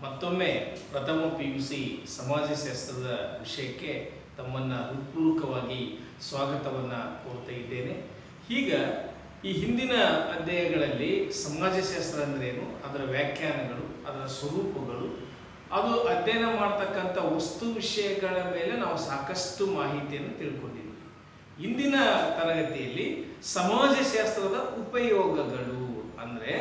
ಮತ್ತೊಮ್ಮೆ ಪ್ರಥಮ PUC ಸಮಾಜಶಾಸ್ತ್ರದ ವಿಷಯಕ್ಕೆ ತಮ್ಮನ್ನು ಹೃತ್ಪೂರ್ವಕವಾಗಿ ಸ್ವಾಗತವನ್ನು ಕೋರ್ತಾ ಇದ್ದೇನೆ. ಈಗ ಈ ಹಿಂದಿನ ಅಧ್ಯಾಯಗಳಲ್ಲಿ ಸಮಾಜಶಾಸ್ತ್ರ ಅಂದ್ರೇನು, ಅದರ ವ್ಯಾಖ್ಯಾನಗಳು, ಅದರ ಸ್ವರೂಪಗಳು, ಅದು ಅಧ್ಯಯನ ಮಾಡ್ತಕ್ಕಂಥ ವಸ್ತು ವಿಷಯಗಳ ಮೇಲೆ ನಾವು ಸಾಕಷ್ಟು ಮಾಹಿತಿಯನ್ನು ತಿಳ್ಕೊಂಡಿದ್ದೀವಿ. ಇಂದಿನ ತರಗತಿಯಲ್ಲಿ ಸಮಾಜಶಾಸ್ತ್ರದ ಉಪಯೋಗಗಳು ಅಂದರೆ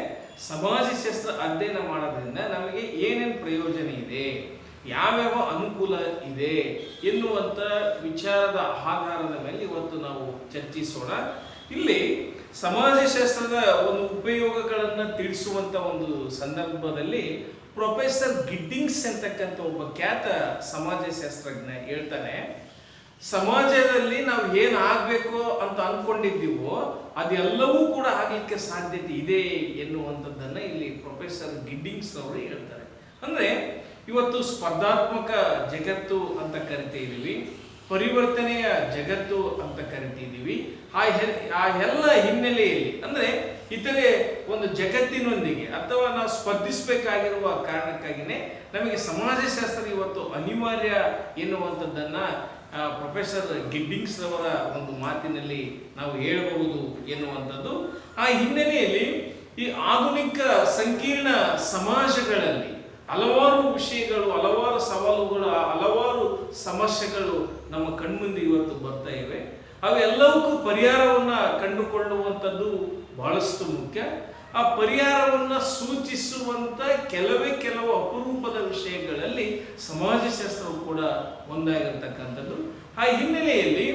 ಸಮಾಜಶಾಸ್ತ್ರ ಅಧ್ಯಯನ ಮಾಡೋದ್ರಿಂದ ನಮಗೆ ಏನೇನು ಪ್ರಯೋಜನ ಇದೆ, ಯಾವ್ಯಾವ ಅನುಕೂಲ ಇದೆ ಎನ್ನುವಂಥ ವಿಚಾರದ ಆಧಾರದ ಮೇಲೆ ಇವತ್ತು ನಾವು ಚರ್ಚಿಸೋಣ. ಇಲ್ಲಿ ಸಮಾಜಶಾಸ್ತ್ರದ ಒಂದು ಉಪಯೋಗಗಳನ್ನು ತಿಳಿಸುವಂಥ ಒಂದು ಸಂದರ್ಭದಲ್ಲಿ ಪ್ರೊಫೆಸರ್ ಗಿಡ್ಡಿಂಗ್ಸ್ ಅಂತಕ್ಕಂಥ ಒಬ್ಬ ಖ್ಯಾತ ಸಮಾಜಶಾಸ್ತ್ರಜ್ಞ ಹೇಳ್ತಾನೆ, ಸಮಾಜದಲ್ಲಿ ನಾವು ಏನು ಆಗಬೇಕು ಅಂತ ಅಂದ್ಕೊಂಡಿದ್ದೀವೋ ಅದೆಲ್ಲವೂ ಕೂಡ ಆಗಲಿಕ್ಕೆ ಸಾಧ್ಯತೆ ಇದೆ ಎನ್ನುವಂಥದ್ದನ್ನು ಇಲ್ಲಿ ಪ್ರೊಫೆಸರ್ ಗಿಡ್ಡಿಂಗ್ಸ್ ಅವರು ಹೇಳ್ತಾರೆ. ಅಂದರೆ ಇವತ್ತು ಸ್ಪರ್ಧಾತ್ಮಕ ಜಗತ್ತು ಅಂತ ಕರಿತಿದ್ದೀವಿ, ಪರಿವರ್ತನೆಯ ಜಗತ್ತು ಅಂತ ಕರಿತಿದ್ದೀವಿ. ಆ ಎಲ್ಲ ಹಿನ್ನೆಲೆಯಲ್ಲಿ ಅಂದರೆ ಇತರೆ ಒಂದು ಜಗತ್ತಿನೊಂದಿಗೆ ಅಥವಾ ನಾವು ಸ್ಪರ್ಧಿಸಬೇಕಾಗಿರುವ ಕಾರಣಕ್ಕಾಗಿಯೇ ನಮಗೆ ಸಮಾಜಶಾಸ್ತ್ರ ಇವತ್ತು ಅನಿವಾರ್ಯ ಎನ್ನುವಂಥದ್ದನ್ನು ಪ್ರೊಫೆಸರ್ ಗಿಡ್ಡಿಂಗ್ಸ್ ಅವರ ಒಂದು ಮಾತಿನಲ್ಲಿ ನಾವು ಹೇಳಬಹುದು ಎನ್ನುವಂಥದ್ದು. ಆ ಹಿನ್ನೆಲೆಯಲ್ಲಿ ಈ ಆಧುನಿಕ ಸಂಕೀರ್ಣ ಸಮಾಜಗಳಲ್ಲಿ ಹಲವಾರು ವಿಷಯಗಳು, ಹಲವಾರು ಸವಾಲುಗಳು, ಹಲವಾರು ಸಮಸ್ಯೆಗಳು ನಮ್ಮ ಕಣ್ಮುಂದೆ ಇವತ್ತು ಬರ್ತಾ ಇವೆ. ಅವೆಲ್ಲವಕ್ಕೂ ಪರಿಹಾರವನ್ನು ಕಂಡುಕೊಳ್ಳುವಂಥದ್ದು ಬಹಳಷ್ಟು ಮುಖ್ಯ. ಆ ಪರಿಹಾರವನ್ನು ಸೂಚಿಸುವಂಥ ಕೆಲವು ಅಪರೂಪದ ವಿಷಯಗಳಲ್ಲಿ ಸಮಾಜಶಾಸ್ತ್ರವು ಕೂಡ ಒಂದಾಗಿರ್ತಕ್ಕಂಥದ್ದು. ಆ ಹಿನ್ನೆಲೆಯಲ್ಲಿ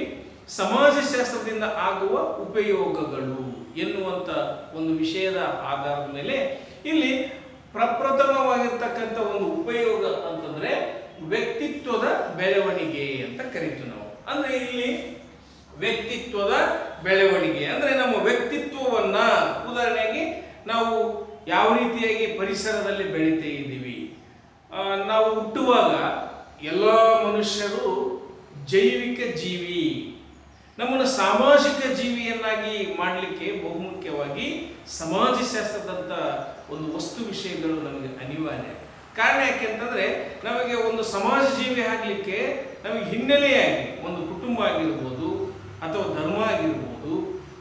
ಸಮಾಜಶಾಸ್ತ್ರದಿಂದ ಆಗುವ ಉಪಯೋಗಗಳು ಎನ್ನುವಂಥ ಒಂದು ವಿಷಯದ ಆಧಾರದ ಮೇಲೆ ಇಲ್ಲಿ ಪ್ರಪ್ರಥಮವಾಗಿರ್ತಕ್ಕಂಥ ಒಂದು ಉಪಯೋಗ ಅಂತಂದ್ರೆ ವ್ಯಕ್ತಿತ್ವದ ಬೆಳವಣಿಗೆ ಅಂತ ಕರಿತೀವಿ ನಾವು. ಅಂದ್ರೆ ಇಲ್ಲಿ ವ್ಯಕ್ತಿತ್ವದ ಬೆಳವಣಿಗೆ ಅಂದ್ರೆ ನಮ್ಮ ವ್ಯಕ್ತಿತ್ವವನ್ನ, ಉದಾಹರಣೆಗೆ ನಾವು ಯಾವ ರೀತಿಯಾಗಿ ಪರಿಸರದಲ್ಲಿ ಬೆಳೀತಾ ಇದ್ದೀವಿ. ನಾವು ಹುಟ್ಟುವಾಗ ಎಲ್ಲ ಮನುಷ್ಯರು ಜೈವಿಕ ಜೀವಿ, ನಮ್ಮನ್ನು ಸಾಮಾಜಿಕ ಜೀವಿಯನ್ನಾಗಿ ಮಾಡಲಿಕ್ಕೆ ಬಹುಮುಖ್ಯವಾಗಿ ಸಮಾಜಶಾಸ್ತ್ರದಂಥ ಒಂದು ವಸ್ತು ವಿಷಯಗಳು ನಮಗೆ ಅನಿವಾರ್ಯ. ಕಾರಣ ಯಾಕೆಂತಂದರೆ ನಮಗೆ ಒಂದು ಸಮಾಜ ಜೀವಿ ಆಗಲಿಕ್ಕೆ ನಮಗೆ ಹಿನ್ನೆಲೆಯಾಗಿ ಒಂದು ಕುಟುಂಬ ಆಗಿರ್ಬೋದು, ಅಥವಾ ಧರ್ಮ ಆಗಿರ್ಬೋದು,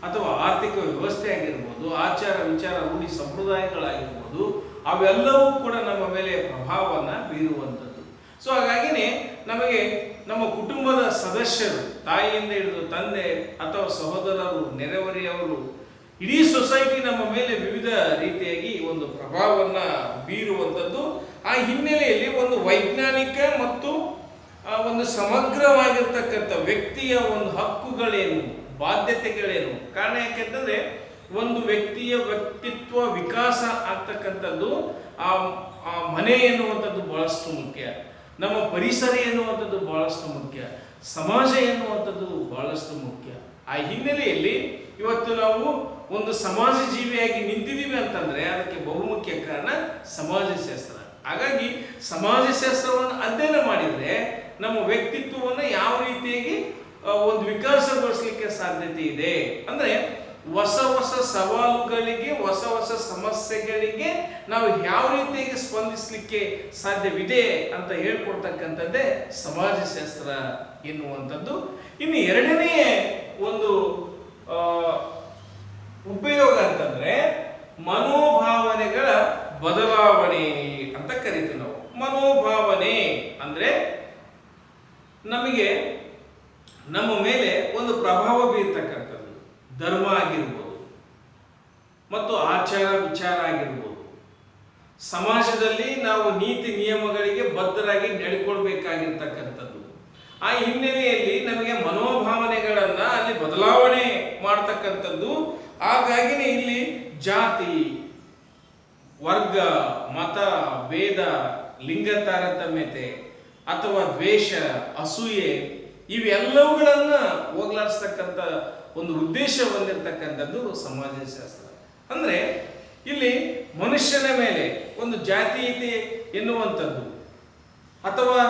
ಅಥವಾ ಆರ್ಥಿಕ ವ್ಯವಸ್ಥೆ ಆಗಿರ್ಬೋದು, ಆಚಾರ ವಿಚಾರ ರೂಢಿ ಸಂಪ್ರದಾಯಗಳಾಗಿರ್ಬೋದು, ಅವೆಲ್ಲವೂ ಕೂಡ ನಮ್ಮ ಮೇಲೆ ಪ್ರಭಾವವನ್ನು ಬೀರುವಂಥದ್ದು. ಸೊ ಹಾಗಾಗಿನೇ ನಮಗೆ ನಮ್ಮ ಕುಟುಂಬದ ಸದಸ್ಯರು, ತಾಯಿಯಿಂದ ಹಿಡಿದು ತಂದೆ ಅಥವಾ ಸಹೋದರರು, ನೆರೆಹೊರೆಯವರು, ಇಡೀ ಸೊಸೈಟಿ ನಮ್ಮ ಮೇಲೆ ವಿವಿಧ ರೀತಿಯಾಗಿ ಒಂದು ಪ್ರಭಾವವನ್ನು ಬೀರುವಂಥದ್ದು. ಆ ಹಿನ್ನೆಲೆಯಲ್ಲಿ ಒಂದು ವೈಜ್ಞಾನಿಕ ಮತ್ತು ಒಂದು ಸಮಗ್ರವಾಗಿರ್ತಕ್ಕಂಥ ವ್ಯಕ್ತಿಯ ಒಂದು ಹಕ್ಕುಗಳೇನು, ಬಾಧ್ಯತೆಗಳೇನು. ಕಾರಣ ಯಾಕೆಂತಂದ್ರೆ ಒಂದು ವ್ಯಕ್ತಿಯ ವ್ಯಕ್ತಿತ್ವ ವಿಕಾಸ ಆಗ್ತಕ್ಕಂಥದ್ದು ಆ ಮನೆ ಎನ್ನುವಂಥದ್ದು ಬಹಳಷ್ಟು ಮುಖ್ಯ, ನಮ್ಮ ಪರಿಸರ ಎನ್ನುವಂಥದ್ದು ಬಹಳಷ್ಟು ಮುಖ್ಯ, ಸಮಾಜ ಎನ್ನುವಂಥದ್ದು ಬಹಳಷ್ಟು ಮುಖ್ಯ. ಆ ಹಿನ್ನೆಲೆಯಲ್ಲಿ ಇವತ್ತು ನಾವು ಒಂದು ಸಮಾಜ ಜೀವಿಯಾಗಿ ನಿಂತಿದ್ದೀವಿ ಅಂತಂದ್ರೆ ಅದಕ್ಕೆ ಬಹುಮುಖ್ಯ ಕಾರಣ ಸಮಾಜಶಾಸ್ತ್ರ. ಹಾಗಾಗಿ ಸಮಾಜಶಾಸ್ತ್ರವನ್ನು ಅಧ್ಯಯನ ಮಾಡಿದರೆ ನಮ್ಮ ವ್ಯಕ್ತಿತ್ವವನ್ನು ಯಾವ ರೀತಿಯಾಗಿ ಒಂದು ವಿಕಾಸಗೊಳಿಸಲಿಕ್ಕೆ ಸಾಧ್ಯತೆ ಇದೆ ಅಂದರೆ ಹೊಸ ಹೊಸ ಸವಾಲುಗಳಿಗೆ, ಹೊಸ ಹೊಸ ಸಮಸ್ಯೆಗಳಿಗೆ ನಾವು ಯಾವ ರೀತಿಯಾಗಿ ಸ್ಪಂದಿಸಲಿಕ್ಕೆ ಸಾಧ್ಯವಿದೆ ಅಂತ ಹೇಳ್ಕೊಡ್ತಕ್ಕಂಥದ್ದೇ ಸಮಾಜಶಾಸ್ತ್ರ ಎನ್ನುವಂಥದ್ದು. ಇನ್ನು ಎರಡನೇ ಒಂದು ಉಪಯೋಗ ಅಂತಂದ್ರೆ ಮನೋಭಾವನೆಗಳ ಬದಲಾವಣೆ ಅಂತ ಕರಿತೀವಿ ನಾವು. ಮನೋಭಾವನೆ ಅಂದ್ರೆ ನಮಗೆ ನಮ್ಮ ಮೇಲೆ ಒಂದು ಪ್ರಭಾವ ಬೀರ್ತಕ್ಕಂಥದ್ದು, ಧರ್ಮ ಆಗಿರ್ಬೋದು ಮತ್ತು ಆಚಾರ ವಿಚಾರ ಆಗಿರ್ಬೋದು. ಸಮಾಜದಲ್ಲಿ ನಾವು ನೀತಿ ನಿಯಮಗಳಿಗೆ ಬದ್ಧರಾಗಿ ನಡ್ಕೊಳ್ಬೇಕಾಗಿರ್ತಕ್ಕಂಥದ್ದು. ಆ ಹಿನ್ನೆಲೆಯಲ್ಲಿ ನಮಗೆ ಮನೋಭಾವನೆಗಳನ್ನ ಅಲ್ಲಿ ಬದಲಾವಣೆ ಮಾಡ್ತಕ್ಕಂಥದ್ದು. ಹಾಗಾಗಿನೇ ಇಲ್ಲಿ ಜಾತಿ, ವರ್ಗ, ಮತ, ಭೇದ, ಲಿಂಗ ತಾರತಮ್ಯತೆ ಅಥವಾ ದ್ವೇಷ, ಅಸೂಯೆ ಇವೆಲ್ಲವುಗಳನ್ನ ಹೋಗ್ಲಾಡಿಸ್ತಕ್ಕಂಥ ಒಂದು ಉದ್ದೇಶ ಹೊಂದಿರತಕ್ಕಂಥದ್ದು ಸಮಾಜಶಾಸ್ತ್ರ. ಅಂದ್ರೆ ಇಲ್ಲಿ ಮನುಷ್ಯನ ಮೇಲೆ ಒಂದು ಜಾತೀಯತೆ ಎನ್ನುವಂಥದ್ದು ಅಥವಾ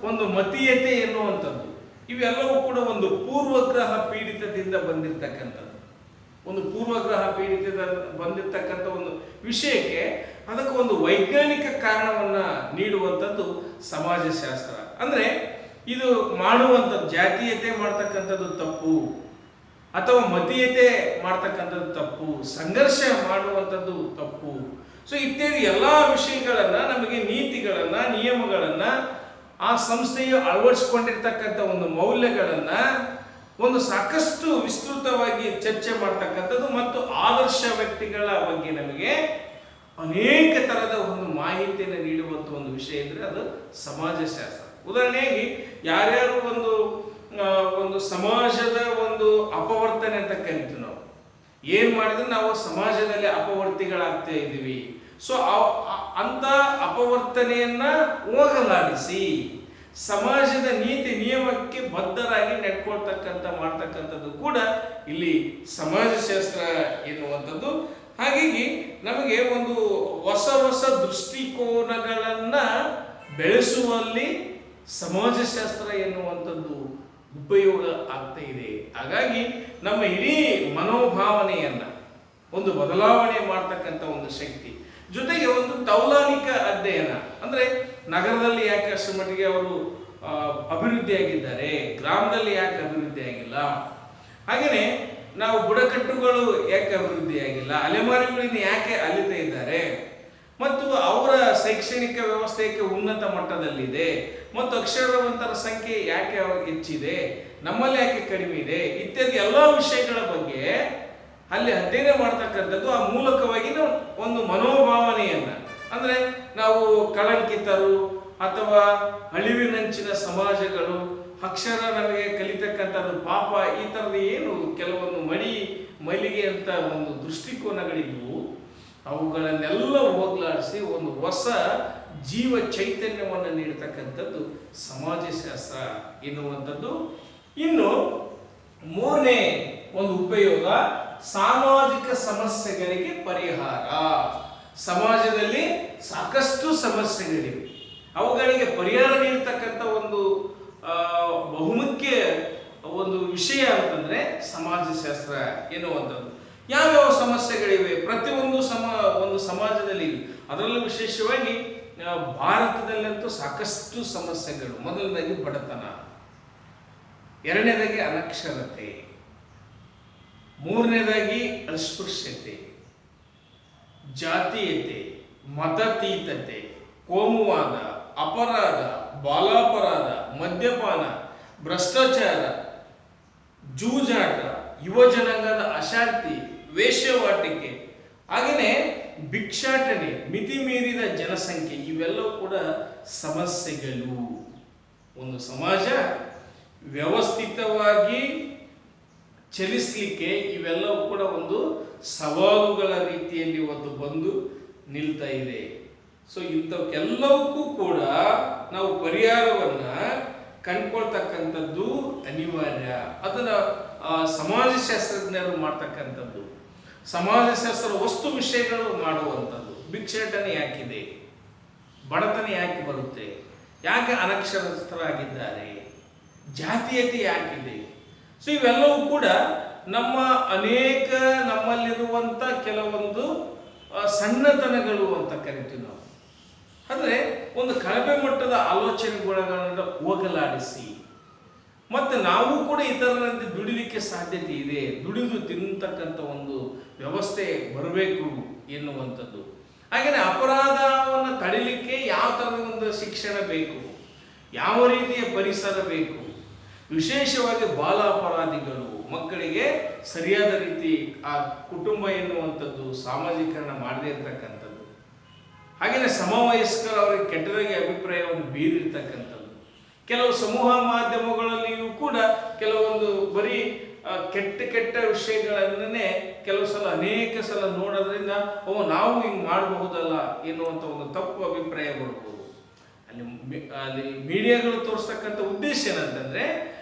ಒಂದು ಮತೀಯತೆ ಎನ್ನುವಂಥದ್ದು ಇವೆಲ್ಲವೂ ಕೂಡ ಒಂದು ಪೂರ್ವಗ್ರಹ ಪೀಡಿತದಿಂದ ಬಂದಿರತಕ್ಕಂಥದ್ದು. ಒಂದು ಪೂರ್ವಗ್ರಹ ಪೀಡಿತದ ಬಂದಿರತಕ್ಕಂಥ ಒಂದು ವಿಷಯಕ್ಕೆ ಅದಕ್ಕೆ ಒಂದು ವೈಜ್ಞಾನಿಕ ಕಾರಣವನ್ನ ನೀಡುವಂಥದ್ದು ಸಮಾಜಶಾಸ್ತ್ರ. ಅಂದ್ರೆ ಇದು ಮಾಡುವಂಥದ್ದು ಜಾತೀಯತೆ ಮಾಡ್ತಕ್ಕಂಥದ್ದು ತಪ್ಪು, ಅಥವಾ ಮತೀಯತೆ ಮಾಡ್ತಕ್ಕಂಥದ್ದು ತಪ್ಪು, ಸಂಘರ್ಷ ಮಾಡುವಂಥದ್ದು ತಪ್ಪು. ಸೊ ಇತ್ಯಾದಿ ಎಲ್ಲ ವಿಷಯಗಳನ್ನ, ನಮಗೆ ನೀತಿಗಳನ್ನ, ನಿಯಮಗಳನ್ನ, ಆ ಸಂಸ್ಥೆಯು ಅಳವಡಿಸಿಕೊಂಡಿರ್ತಕ್ಕಂಥ ಒಂದು ಮೌಲ್ಯಗಳನ್ನ ಒಂದು ಸಾಕಷ್ಟು ವಿಸ್ತೃತವಾಗಿ ಚರ್ಚೆ ಮಾಡ್ತಕ್ಕಂಥದ್ದು ಮತ್ತು ಆದರ್ಶ ವ್ಯಕ್ತಿಗಳ ಬಗ್ಗೆ ನಮಗೆ ಅನೇಕ ತರದ ಒಂದು ಮಾಹಿತಿಯನ್ನು ನೀಡುವಂಥ ಒಂದು ವಿಷಯ ಇದ್ರೆ ಅದು ಸಮಾಜಶಾಸ್ತ್ರ. ಉದಾಹರಣೆಯಾಗಿ ಯಾರ್ಯಾರು ಒಂದು ಸಮಾಜದ ಒಂದು ಅಪವರ್ತನೆ ಅಂತ ಕರಿತೀವಿ ನಾವು, ಏನ್ ಮಾಡಿದ್ರೆ ನಾವು ಸಮಾಜದಲ್ಲಿ ಅಪವರ್ತಿಗಳಾಗ್ತಾ ಇದ್ದೀವಿ. ಸೊ ಅಂತ ಅಪವರ್ತನೆಯನ್ನ ಹೋಗಲಾಡಿಸಿ ಸಮಾಜದ ನೀತಿ ನಿಯಮಕ್ಕೆ ಬದ್ಧರಾಗಿ ನಡ್ಕೊಳ್ತಕ್ಕಂಥ ಮಾಡ್ತಕ್ಕಂಥದ್ದು ಕೂಡ ಇಲ್ಲಿ ಸಮಾಜಶಾಸ್ತ್ರ ಎನ್ನುವಂಥದ್ದು. ಹಾಗಾಗಿ ನಮಗೆ ಒಂದು ಹೊಸ ಹೊಸ ದೃಷ್ಟಿಕೋನಗಳನ್ನ ಬೆಳೆಸುವಲ್ಲಿ ಸಮಾಜಶಾಸ್ತ್ರ ಎನ್ನುವಂಥದ್ದು ಉಪಯೋಗ ಆಗ್ತಾ ಇದೆ. ಹಾಗಾಗಿ ನಮ್ಮ ಇಡೀ ಮನೋಭಾವನೆಯನ್ನ ಒಂದು ಬದಲಾವಣೆ ಮಾಡ್ತಕ್ಕಂಥ ಒಂದು ಶಕ್ತಿ, ಜೊತೆಗೆ ಒಂದು ತೌಲಾನಿಕ ಅಧ್ಯಯನ, ಅಂದ್ರೆ ನಗರದಲ್ಲಿ ಯಾಕೆ ಅಷ್ಟು ಮಟ್ಟಿಗೆ ಅವರು ಅಭಿವೃದ್ಧಿಯಾಗಿದ್ದಾರೆ, ಗ್ರಾಮದಲ್ಲಿ ಯಾಕೆ ಅಭಿವೃದ್ಧಿ ಆಗಿಲ್ಲ, ಹಾಗೆಯೇ ನಾವು ಬುಡಕಟ್ಟುಗಳು ಯಾಕೆ ಅಭಿವೃದ್ಧಿಯಾಗಿಲ್ಲ, ಅಲೆಮಾರಿಗಳಿಂದ ಯಾಕೆ ಅಲಿತಾ ಇದ್ದಾರೆ, ಮತ್ತು ಅವರ ಶೈಕ್ಷಣಿಕ ವ್ಯವಸ್ಥೆಗೆ ಉನ್ನತ ಮಟ್ಟದಲ್ಲಿದೆ, ಮತ್ತು ಅಕ್ಷರವಂತರ ಸಂಖ್ಯೆ ಯಾಕೆ ಹೆಚ್ಚಿದೆ, ನಮ್ಮಲ್ಲಿ ಯಾಕೆ ಕಡಿಮೆ ಇದೆ, ಇತ್ಯಾದಿ ಎಲ್ಲ ವಿಷಯಗಳ ಬಗ್ಗೆ ಅಲ್ಲಿ ಅಧ್ಯಯನ ಮಾಡ್ತಕ್ಕಂಥದ್ದು. ಆ ಮೂಲಕವಾಗಿ ನಾವು ಒಂದು ಮನೋಭಾವನೆಯನ್ನ, ಅಂದ್ರೆ ನಾವು ಕಳಂಕಿತರು ಅಥವಾ ಅಳಿವಿನಂಚಿನ ಸಮಾಜಗಳು, ಅಕ್ಷರ ನಮಗೆ ಕಲಿತಕ್ಕಂಥದ್ದು ಪಾಪ, ಈ ಥರದ ಏನು ಕೆಲವೊಂದು ಮೈಲಿಗೆ ಅಂತ ಒಂದು ದೃಷ್ಟಿಕೋನಗಳಿದ್ವು, ಅವುಗಳನ್ನೆಲ್ಲ ಹೋಗ್ಲಾಡಿಸಿ ಒಂದು ಹೊಸ ಜೀವ ಚೈತನ್ಯವನ್ನು ನೀಡತಕ್ಕಂಥದ್ದು ಸಮಾಜಶಾಸ್ತ್ರ ಎನ್ನುವಂಥದ್ದು. ಇನ್ನು ಮೂರನೇ ಒಂದು ಉಪಯೋಗ, ಸಾಮಾಜಿಕ ಸಮಸ್ಯೆಗಳಿಗೆ ಪರಿಹಾರ. ಸಮಾಜದಲ್ಲಿ ಸಾಕಷ್ಟು ಸಮಸ್ಯೆಗಳಿವೆ, ಅವುಗಳಿಗೆ ಪರಿಹಾರ ನೀಡತಕ್ಕಂಥ ಒಂದು ಬಹುಮುಖ್ಯ ಒಂದು ವಿಷಯ ಅಂತಂದ್ರೆ ಸಮಾಜಶಾಸ್ತ್ರ ಎನ್ನುವಂಥದ್ದು. ಯಾವ್ಯಾವ ಸಮಸ್ಯೆಗಳಿವೆ, ಪ್ರತಿಯೊಂದು ಒಂದು ಸಮಾಜದಲ್ಲಿ, ಅದರಲ್ಲೂ ವಿಶೇಷವಾಗಿ ಭಾರತದಲ್ಲಂತೂ ಸಾಕಷ್ಟು ಸಮಸ್ಯೆಗಳು. ಮೊದಲನೇದಾಗಿ ಬಡತನ, ಎರಡನೇದಾಗಿ ಅನಕ್ಷರತೆ, ಮೂರನೇದಾಗಿ ಅಸ್ಪೃಶ್ಯತೆ, ಜಾತೀಯತೆ, ಮತಾತೀತತೆ, ಕೋಮುವಾದ, ಅಪರಾಧ, ಬಾಲಾಪರಾಧ, ಮದ್ಯಪಾನ, ಭ್ರಷ್ಟಾಚಾರ, ಜೂಜಾಟ, ಯುವ ಜನಾಂಗದ ಅಶಾಂತಿ, ವೇಶ್ಯವಾಟಿಕೆ, ಹಾಗೆಯೇ ಭಿಕ್ಷಾಟನೆ, ಮಿತಿ ಮೀರಿದ ಜನಸಂಖ್ಯೆ, ಇವೆಲ್ಲವೂ ಕೂಡ ಸಮಸ್ಯೆಗಳು. ಒಂದು ಸಮಾಜ ವ್ಯವಸ್ಥಿತವಾಗಿ ಚಲಿಸಲಿಕ್ಕೆ ಇವೆಲ್ಲವೂ ಕೂಡ ಒಂದು ಸವಾಲುಗಳ ರೀತಿಯಲ್ಲಿ ಒಂದು ಬಂದು ನಿಲ್ತಾ ಇದೆ. ಸೊ ಇಂಥವಕ್ಕೆಲ್ಲವಕ್ಕೂ ಕೂಡ ನಾವು ಪರಿಹಾರವನ್ನ ಕಂಡ್ಕೊಳ್ತಕ್ಕಂಥದ್ದು ಅನಿವಾರ್ಯ. ಅದನ್ನ ಸಮಾಜಶಾಸ್ತ್ರಜ್ಞರು ಮಾಡ್ತಕ್ಕಂಥದ್ದು, ಸಮಾಜಶಾಸ್ತ್ರ ವಸ್ತು ವಿಷಯಗಳು ಮಾಡುವಂಥದ್ದು. ಭಿಕ್ಷಾಟನೆ ಯಾಕಿದೆ, ಬಡತನ ಯಾಕೆ ಬರುತ್ತೆ, ಯಾಕೆ ಅನಕ್ಷರಸ್ಥರಾಗಿದ್ದಾರೆ, ಜಾತೀಯತೆ ಯಾಕಿದೆ. ಸೊ ಇವೆಲ್ಲವೂ ಕೂಡ ನಮ್ಮಲ್ಲಿರುವಂಥ ಕೆಲವೊಂದು ಸಣ್ಣತನಗಳು ಅಂತ ಕರಿತೀವಿ ನಾವು. ಅಂದರೆ ಒಂದು ಕಳಪೆ ಮಟ್ಟದ ಆಲೋಚನೆಗಳನ್ನು ಹೋಗಲಾಡಿಸಿ, ಮತ್ತು ನಾವು ಕೂಡ ಇತರರಂತೆ ದುಡಿಲಿಕ್ಕೆ ಸಾಧ್ಯತೆ ಇದೆ, ದುಡಿದು ತಿನ್ನತಕ್ಕಂಥ ಒಂದು ವ್ಯವಸ್ಥೆ ಬರಬೇಕು ಎನ್ನುವಂಥದ್ದು. ಹಾಗೆಯೇ ಅಪರಾಧವನ್ನು ತಡಿಲಿಕ್ಕೆ ಯಾವ ಥರದ ಒಂದು ಶಿಕ್ಷಣ ಬೇಕು, ಯಾವ ರೀತಿಯ ಪರಿಸರ ಬೇಕು, ವಿಶೇಷವಾಗಿ ಬಾಲ ಅಪರಾಧಿಗಳು ಮಕ್ಕಳಿಗೆ ಸರಿಯಾದ ರೀತಿ ಆ ಕುಟುಂಬ ಎನ್ನುವಂಥದ್ದು ಸಾಮಾಜೀಕರಣ ಮಾಡದೇ ಇರತಕ್ಕಂಥದ್ದು, ಹಾಗೆಯೇ ಸಮವಯಸ್ಕರು ಅವರಿಗೆ ಕೆಟ್ಟದಾಗಿ ಅಭಿಪ್ರಾಯವನ್ನು ಬೀರಿರ್ತಕ್ಕಂಥದ್ದು. ಕೆಲವು ಸಮೂಹ ಮಾಧ್ಯಮಗಳಲ್ಲಿಯೂ ಕೂಡ ಕೆಲವೊಂದು ಬರೀ ಕೆಟ್ಟ ವಿಷಯಗಳನ್ನೇ ಕೆಲವು ಸಲ ಅನೇಕ ಸಲ ನೋಡೋದ್ರಿಂದ ನಾವು ಹಿಂಗೆ ಮಾಡಬಹುದಲ್ಲ ಎನ್ನುವಂಥ ಒಂದು ತಪ್ಪು ಅಭಿಪ್ರಾಯ ಬರ್ಬೋದು. ಅಲ್ಲಿ ಮೀಡಿಯಾಗಳು ತೋರಿಸ್ತಕ್ಕಂಥ ಉದ್ದೇಶ ಏನಂತಂದ್ರೆ,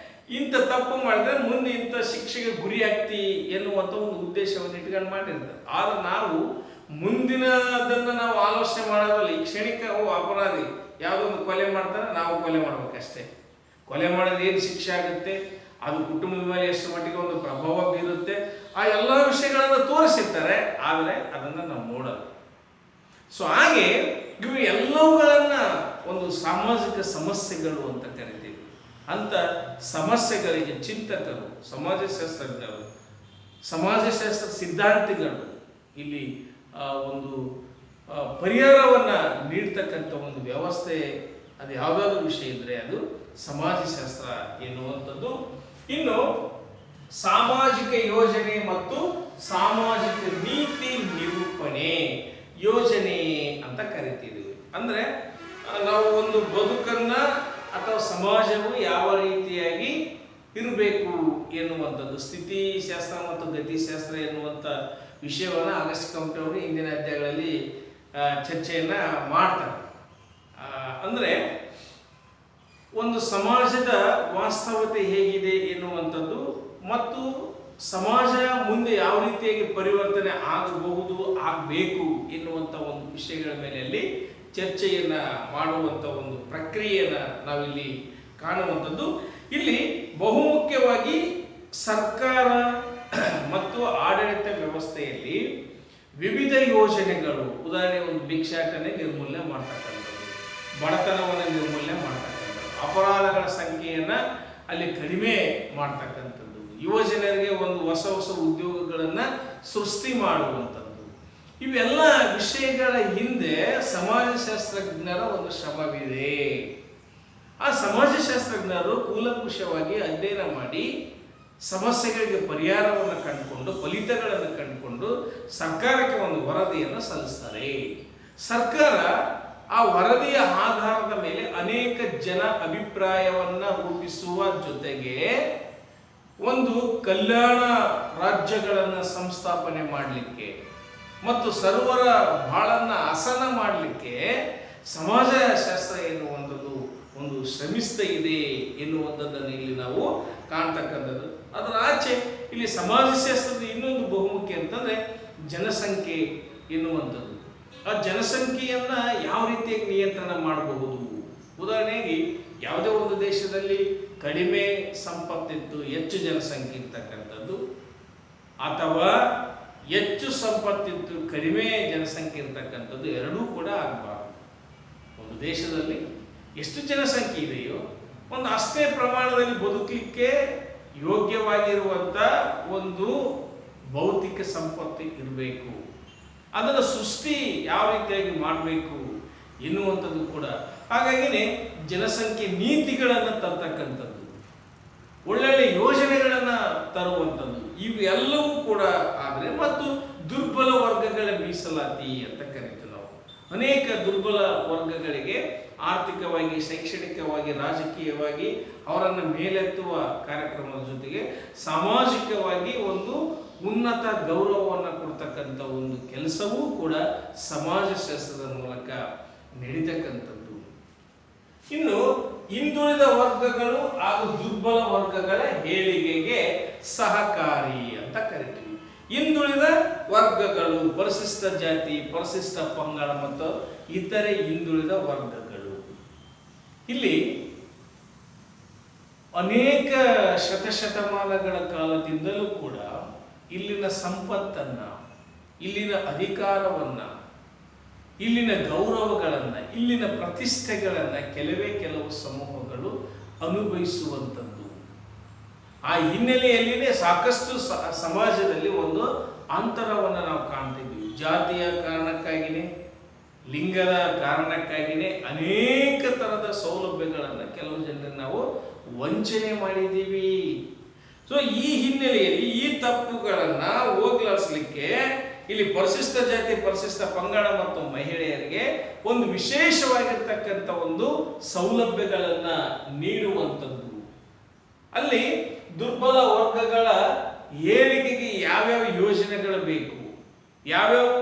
ಇಂಥ ತಪ್ಪು ಮಾಡಿದ್ರೆ ಮುಂದೆ ಇಂಥ ಶಿಕ್ಷೆಗೆ ಗುರಿ ಆಗ್ತಿ ಎನ್ನುವಂಥ ಒಂದು ಉದ್ದೇಶವನ್ನು ಇಟ್ಕೊಂಡು ಮಾಡಿರ್ತಾರೆ. ಆದ್ರೆ ನಾವು ಮುಂದಿನದನ್ನು ನಾವು ಆಲೋಚನೆ ಮಾಡೋದಲ್ಲ. ಈ ಕ್ಷಣಿಕ ಅಪರಾಧಿ ಯಾವುದೋ ಒಂದು ಕೊಲೆ ಮಾಡ್ತಾರೆ, ನಾವು ಕೊಲೆ ಮಾಡ್ಬೇಕಷ್ಟೇ. ಕೊಲೆ ಮಾಡಿದ್ರೆ ಏನು ಶಿಕ್ಷೆ ಆಗುತ್ತೆ, ಅದು ಕುಟುಂಬದ ಮೇಲೆ ಎಷ್ಟು ಮಟ್ಟಿಗೆ ಒಂದು ಪ್ರಭಾವ ಬೀರುತ್ತೆ, ಆ ಎಲ್ಲ ವಿಷಯಗಳನ್ನು ತೋರಿಸಿರ್ತಾರೆ. ಆದರೆ ಅದನ್ನು ನಾವು ನೋಡೋದು. ಸೊ ಹಾಗೆ ಇವು ಎಲ್ಲವುಗಳನ್ನ ಒಂದು ಸಾಮಾಜಿಕ ಸಮಸ್ಯೆಗಳು ಅಂತ ಕರಿತೀವಿ. ಅಂತ ಸಮಸ್ಯೆಗಳಿಗೆ ಚಿಂತಕರು, ಸಮಾಜಶಾಸ್ತ್ರಜ್ಞರು, ಸಮಾಜಶಾಸ್ತ್ರ ಸಿದ್ಧಾಂತಿಗಳು ಇಲ್ಲಿ ಒಂದು ಪರಿಹಾರವನ್ನು ನೀಡ್ತಕ್ಕಂಥ ಒಂದು ವ್ಯವಸ್ಥೆ, ಅದು ಯಾವುದಾದ್ರೂ ವಿಷಯ ಇದ್ದರೆ ಅದು ಸಮಾಜಶಾಸ್ತ್ರ ಎನ್ನುವಂಥದ್ದು. ಇನ್ನು ಸಾಮಾಜಿಕ ಯೋಜನೆ ಮತ್ತು ಸಾಮಾಜಿಕ ನೀತಿ ನಿರೂಪಣೆ ಯೋಜನೆ ಅಂತ ಕರಿತಿದ್ವಿ. ಅಂದರೆ ನಾವು ಒಂದು ಬದುಕನ್ನು ಅಥವಾ ಸಮಾಜವು ಯಾವ ರೀತಿಯಾಗಿ ಇರಬೇಕು ಎನ್ನುವಂಥದ್ದು, ಸ್ಥಿತಿಶಾಸ್ತ್ರ ಮತ್ತು ಗತಿಶಾಸ್ತ್ರ ಎನ್ನುವಂಥ ವಿಷಯವನ್ನು ಆಗಸ್ಟ್ ಕಮಿಟಿ ಅವರು ಇಂದಿನ ಅಧ್ಯಾಯಗಳಲ್ಲಿ ಚರ್ಚೆಯನ್ನು ಮಾಡ್ತಾರೆ. ಅಂದರೆ ಒಂದು ಸಮಾಜದ ವಾಸ್ತವತೆ ಹೇಗಿದೆ ಎನ್ನುವಂಥದ್ದು ಮತ್ತು ಸಮಾಜ ಮುಂದೆ ಯಾವ ರೀತಿಯಾಗಿ ಪರಿವರ್ತನೆ ಆಗಬಹುದು, ಆಗಬೇಕು ಎನ್ನುವಂಥ ಒಂದು ವಿಷಯಗಳ ಮೇಲೆ ಅಲ್ಲಿ ಚರ್ಚೆಯನ್ನು ಮಾಡುವಂಥ ಒಂದು ಪ್ರಕ್ರಿಯೆಯನ್ನು ನಾವಿಲ್ಲಿ ಕಾಣುವಂಥದ್ದು. ಇಲ್ಲಿ ಬಹುಮುಖ್ಯವಾಗಿ ಸರ್ಕಾರ ಮತ್ತು ಆಡಳಿತ ವ್ಯವಸ್ಥೆಯಲ್ಲಿ ವಿವಿಧ ಯೋಜನೆಗಳು, ಉದಾಹರಣೆ ಒಂದು ಭಿಕ್ಷಾಟನೆ ನಿರ್ಮೂಲನೆ ಮಾಡ್ತಕ್ಕಂಥದ್ದು, ಬಡತನವನ್ನು ನಿರ್ಮೂಲನೆ ಮಾಡ್ತಕ್ಕಂಥದ್ದು, ಅಪರಾಧಗಳ ಸಂಖ್ಯೆಯನ್ನು ಅಲ್ಲಿ ಕಡಿಮೆ ಮಾಡ್ತಕ್ಕಂಥದ್ದು, ಯುವಜನರಿಗೆ ಒಂದು ಹೊಸ ಹೊಸ ಉದ್ಯೋಗಗಳನ್ನು ಸೃಷ್ಟಿ ಮಾಡುವಂಥದ್ದು, ಇವೆಲ್ಲ ವಿಷಯಗಳ ಹಿಂದೆ ಸಮಾಜಶಾಸ್ತ್ರಜ್ಞರ ಒಂದು ಶ್ರಮವಿದೆ. ಆ ಸಮಾಜಶಾಸ್ತ್ರಜ್ಞರು ಕೂಲಂಕುಷವಾಗಿ ಅಧ್ಯಯನ ಮಾಡಿ ಸಮಸ್ಯೆಗಳಿಗೆ ಪರಿಹಾರವನ್ನು ಕಂಡುಕೊಂಡು ಫಲಿತಗಳನ್ನು ಕಂಡುಕೊಂಡು ಸರ್ಕಾರಕ್ಕೆ ಒಂದು ವರದಿಯನ್ನು ಸಲ್ಲಿಸ್ತಾರೆ. ಸರ್ಕಾರ ಆ ವರದಿಯ ಆಧಾರದ ಮೇಲೆ ಅನೇಕ ಜನ ಅಭಿಪ್ರಾಯವನ್ನು ರೂಪಿಸುವ ಜೊತೆಗೆ ಒಂದು ಕಲ್ಯಾಣ ರಾಜ್ಯಗಳನ್ನು ಸಂಸ್ಥಾಪನೆ ಮಾಡಲಿಕ್ಕೆ ಮತ್ತು ಸರ್ವರ ಬಾಳನ್ನು ಹಸನ ಮಾಡಲಿಕ್ಕೆ ಸಮಾಜಶಾಸ್ತ್ರ ಎನ್ನುವಂಥದ್ದು ಒಂದು ಶ್ರಮಿಸ್ತಾ ಇದೆ ಎನ್ನುವಂಥದ್ದನ್ನು ಇಲ್ಲಿ ನಾವು ಕಾಣ್ತಕ್ಕಂಥದ್ದು. ಅದರ ಆಚೆ ಇಲ್ಲಿ ಸಮಾಜಶಾಸ್ತ್ರದ ಇನ್ನೊಂದು ಬಹುಮುಖ್ಯ ಅಂತಂದರೆ ಜನಸಂಖ್ಯೆ ಎನ್ನುವಂಥದ್ದು. ಆ ಜನಸಂಖ್ಯೆಯನ್ನು ಯಾವ ರೀತಿಯಾಗಿ ನಿಯಂತ್ರಣ ಮಾಡಬಹುದು. ಉದಾಹರಣೆಗೆ ಯಾವುದೇ ಒಂದು ದೇಶದಲ್ಲಿ ಕಡಿಮೆ ಸಂಪತ್ತಿತ್ತು, ಹೆಚ್ಚು ಜನಸಂಖ್ಯೆ ಇರ್ತಕ್ಕಂಥದ್ದು, ಅಥವಾ ಹೆಚ್ಚು ಸಂಪತ್ತಿತ್ತು ಕಡಿಮೆ ಜನಸಂಖ್ಯೆ ಇರ್ತಕ್ಕಂಥದ್ದು, ಎರಡೂ ಕೂಡ ಆಗಬಾರ್ದು. ಒಂದು ದೇಶದಲ್ಲಿ ಎಷ್ಟು ಜನಸಂಖ್ಯೆ ಇದೆಯೋ ಒಂದು ಅಷ್ಟೇ ಪ್ರಮಾಣದಲ್ಲಿ ಬದುಕಲಿಕ್ಕೆ ಯೋಗ್ಯವಾಗಿರುವಂಥ ಒಂದು ಭೌತಿಕ ಸಂಪತ್ತು ಇರಬೇಕು. ಅದನ್ನು ಸೃಷ್ಟಿ ಯಾವ ರೀತಿಯಾಗಿ ಮಾಡಬೇಕು ಎನ್ನುವಂಥದ್ದು ಕೂಡ. ಹಾಗಾಗಿನೇ ಜನಸಂಖ್ಯೆ ನೀತಿಗಳನ್ನು ತರ್ತಕ್ಕಂಥದ್ದು, ಒಳ್ಳೊಳ್ಳೆ ಯೋಜನೆಗಳನ್ನು ತರುವಂಥದ್ದು, ಇವೆಲ್ಲವೂ ಕೂಡ ಆದರೆ ಮತ್ತು ದುರ್ಬಲ ವರ್ಗಗಳ ಮೀಸಲಾತಿ ಅಂತ ಕರಿತೀವಿ ನಾವು. ಅನೇಕ ದುರ್ಬಲ ವರ್ಗಗಳಿಗೆ ಆರ್ಥಿಕವಾಗಿ, ಶೈಕ್ಷಣಿಕವಾಗಿ, ರಾಜಕೀಯವಾಗಿ ಅವರನ್ನು ಮೇಲೆತ್ತುವ ಕಾರ್ಯಕ್ರಮದ ಜೊತೆಗೆ ಸಾಮಾಜಿಕವಾಗಿ ಒಂದು ಉನ್ನತ ಗೌರವವನ್ನು ಕೊಡ್ತಕ್ಕಂಥ ಒಂದು ಕೆಲಸವೂ ಕೂಡ ಸಮಾಜಶಾಸ್ತ್ರದ ಮೂಲಕ ನಡೀತಕ್ಕಂಥದ್ದು. ಇನ್ನು ಹಿಂದುಳಿದ ವರ್ಗಗಳು ಹಾಗೂ ದುರ್ಬಲ ವರ್ಗಗಳ ಏಳಿಗೆಗೆ ಸಹಕಾರಿ ಅಂತ ಕರಿತೀವಿ. ಹಿಂದುಳಿದ ವರ್ಗಗಳು ಪರಿಶಿಷ್ಟ ಜಾತಿ, ಪರಿಶಿಷ್ಟ ಪಂಗಡ ಮತ್ತು ಇತರೆ ಹಿಂದುಳಿದ ವರ್ಗಗಳು. ಇಲ್ಲಿ ಅನೇಕ ಶತಶತಮಾನಗಳ ಕಾಲದಿಂದಲೂ ಕೂಡ ಇಲ್ಲಿನ ಸಂಪತ್ತನ್ನು, ಇಲ್ಲಿನ ಅಧಿಕಾರವನ್ನು, ಇಲ್ಲಿನ ಗೌರವಗಳನ್ನು, ಇಲ್ಲಿನ ಪ್ರತಿಷ್ಠೆಗಳನ್ನು ಕೆಲವು ಸಮೂಹಗಳು ಅನುಭವಿಸುವಂಥದ್ದು. ಆ ಹಿನ್ನೆಲೆಯಲ್ಲಿನೇ ಸಾಕಷ್ಟು ಸಮಾಜದಲ್ಲಿ ಒಂದು ಅಂತರವನ್ನು ನಾವು ಕಾಣ್ತಿದ್ವಿ. ಜಾತಿಯ ಕಾರಣಕ್ಕಾಗಿಯೇ, ಲಿಂಗದ ಕಾರಣಕ್ಕಾಗಿಯೇ ಅನೇಕ ಥರದ ಸೌಲಭ್ಯಗಳನ್ನು ಕೆಲವು ಜನರಿಗೆ ನಾವು ವಂಚನೆ ಮಾಡಿದ್ದೀವಿ. ಸೊ ಈ ಹಿನ್ನೆಲೆಯಲ್ಲಿ ಈ ತಪ್ಪುಗಳನ್ನು ಹೋಗ್ಲಾಡಿಸ್ಲಿಕ್ಕೆ ಇಲ್ಲಿ ಪರಿಶಿಷ್ಟ ಜಾತಿ, ಪರಿಶಿಷ್ಟ ಪಂಗಡ ಮತ್ತು ಮಹಿಳೆಯರಿಗೆ ಒಂದು ವಿಶೇಷವಾಗಿರ್ತಕ್ಕಂಥ ಒಂದು ಸೌಲಭ್ಯಗಳನ್ನು ನೀಡುವಂಥದ್ದು. ಅಲ್ಲಿ ದುರ್ಬಲ ವರ್ಗಗಳ ಏಳಿಗೆಗೆ ಯಾವ್ಯಾವ ಯೋಜನೆಗಳು ಬೇಕು, ಯಾವ್ಯಾವ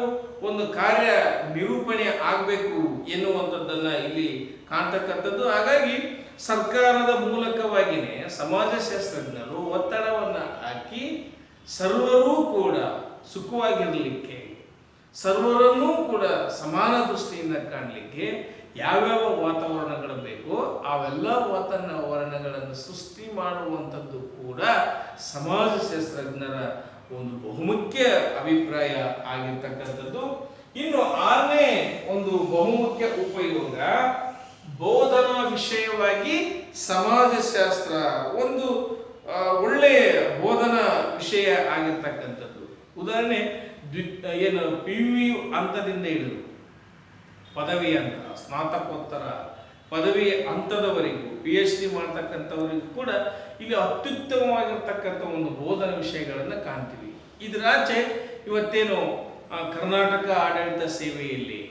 ಒಂದು ಕಾರ್ಯ ನಿರೂಪಣೆ ಆಗಬೇಕು ಎನ್ನುವಂಥದ್ದನ್ನು ಇಲ್ಲಿ ಕಾಣ್ತಕ್ಕಂಥದ್ದು. ಹಾಗಾಗಿ ಸರ್ಕಾರದ ಮೂಲಕವಾಗಿಯೇ ಸಮಾಜಶಾಸ್ತ್ರಜ್ಞರು ಒತ್ತಡವನ್ನು ಹಾಕಿ ಸರ್ವರೂ ಕೂಡ ಸುಖವಾಗಿರಲಿಕ್ಕೆ, ಸರ್ವರನ್ನೂ ಕೂಡ ಸಮಾನ ದೃಷ್ಟಿಯಿಂದ ಕಾಣಲಿಕ್ಕೆ ಯಾವ್ಯಾವ ವಾತಾವರಣಗಳು ಬೇಕೋ ಅವೆಲ್ಲ ವಾತಾವರಣಗಳನ್ನು ಸೃಷ್ಟಿ ಮಾಡುವಂಥದ್ದು ಕೂಡ ಸಮಾಜಶಾಸ್ತ್ರಜ್ಞರ ಒಂದು ಬಹುಮುಖ್ಯ ಅಭಿಪ್ರಾಯ ಆಗಿರ್ತಕ್ಕಂಥದ್ದು. ಇನ್ನು ಆರನೇ ಒಂದು ಬಹುಮುಖ್ಯ ಉಪಯೋಗ ಬೋಧನಾ ವಿಷಯವಾಗಿ ಸಮಾಜಶಾಸ್ತ್ರ ಒಂದು ಒಳ್ಳೆಯ ಬೋಧನಾ ವಿಷಯ ಆಗಿರ್ತಕ್ಕಂಥದ್ದು. ಉದಾಹರಣೆ ಏನು PU ಹಂತದಿಂದ ಹಿಡಿದು ಪದವಿ ಹಂತ, ಸ್ನಾತಕೋತ್ತರ ಪದವಿ ಹಂತದವರೆಗೂ PhD ಮಾಡ್ತಕ್ಕಂಥವರಿಗೂ ಕೂಡ ಇಲ್ಲಿ ಅತ್ಯುತ್ತಮವಾಗಿರ್ತಕ್ಕಂಥ ಒಂದು ಬೋಧನಾ ವಿಷಯಗಳನ್ನು ಕಾಣ್ತೀವಿ. ಇದರಾಚೆ ಇವತ್ತೇನು ಕರ್ನಾಟಕ ಆಡಳಿತ ಸೇವೆಯಲ್ಲಿ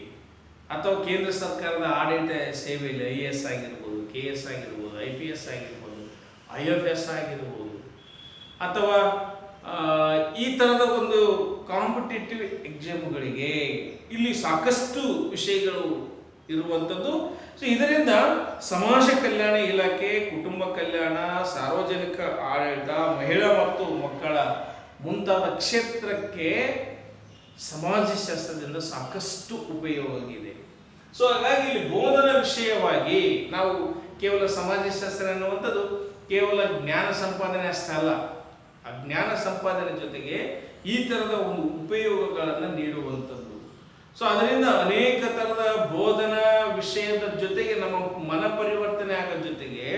ಅಥವಾ ಕೇಂದ್ರ ಸರ್ಕಾರದ ಆಡಳಿತ ಸೇವೆಯಲ್ಲಿ IAS ಆಗಿರ್ಬೋದು, KS ಆಗಿರ್ಬೋದು, IPS ಆಗಿರ್ಬೋದು, IFS ಆಗಿರ್ಬೋದು, ಅಥವಾ ಈ ಥರದ ಒಂದು ಕಾಂಪಿಟೇಟಿವ್ ಎಕ್ಸಾಮ್ಗಳಿಗೆ ಇಲ್ಲಿ ಸಾಕಷ್ಟು ವಿಷಯಗಳು ಇರುವಂಥದ್ದು. ಸೊ ಇದರಿಂದ ಸಮಾಜ ಕಲ್ಯಾಣ ಇಲಾಖೆ, ಕುಟುಂಬ ಕಲ್ಯಾಣ, ಸಾರ್ವಜನಿಕ ಆಡಳಿತ, ಮಹಿಳಾ ಮತ್ತು ಮಕ್ಕಳ ಮುಂತಾದ ಕ್ಷೇತ್ರಕ್ಕೆ ಸಮಾಜಶಾಸ್ತ್ರದಿಂದ ಸಾಕಷ್ಟು ಉಪಯೋಗ ಇದೆ. ಸೊ ಹಾಗಾಗಿ ಇಲ್ಲಿ ಬೋಧನಾ ವಿಷಯವಾಗಿ ನಾವು ಕೇವಲ ಸಮಾಜಶಾಸ್ತ್ರ ಅನ್ನುವಂಥದ್ದು ಕೇವಲ ಜ್ಞಾನ ಸಂಪಾದನೆ ಅಷ್ಟೇ ಅಲ್ಲ, ಆ ಜ್ಞಾನ ಸಂಪಾದನೆ ಜೊತೆಗೆ ಈ ಥರದ ಒಂದು ಉಪಯೋಗಗಳನ್ನು ನೀಡುವಂಥದ್ದು. ಸೊ ಅದರಿಂದ ಅನೇಕ ಥರದ ಬೋಧನಾ ವಿಷಯದ ಜೊತೆಗೆ ನಮ್ಮ ಮನ ಪರಿವರ್ತನೆ ಆಗೋ ಜೊತೆಗೆ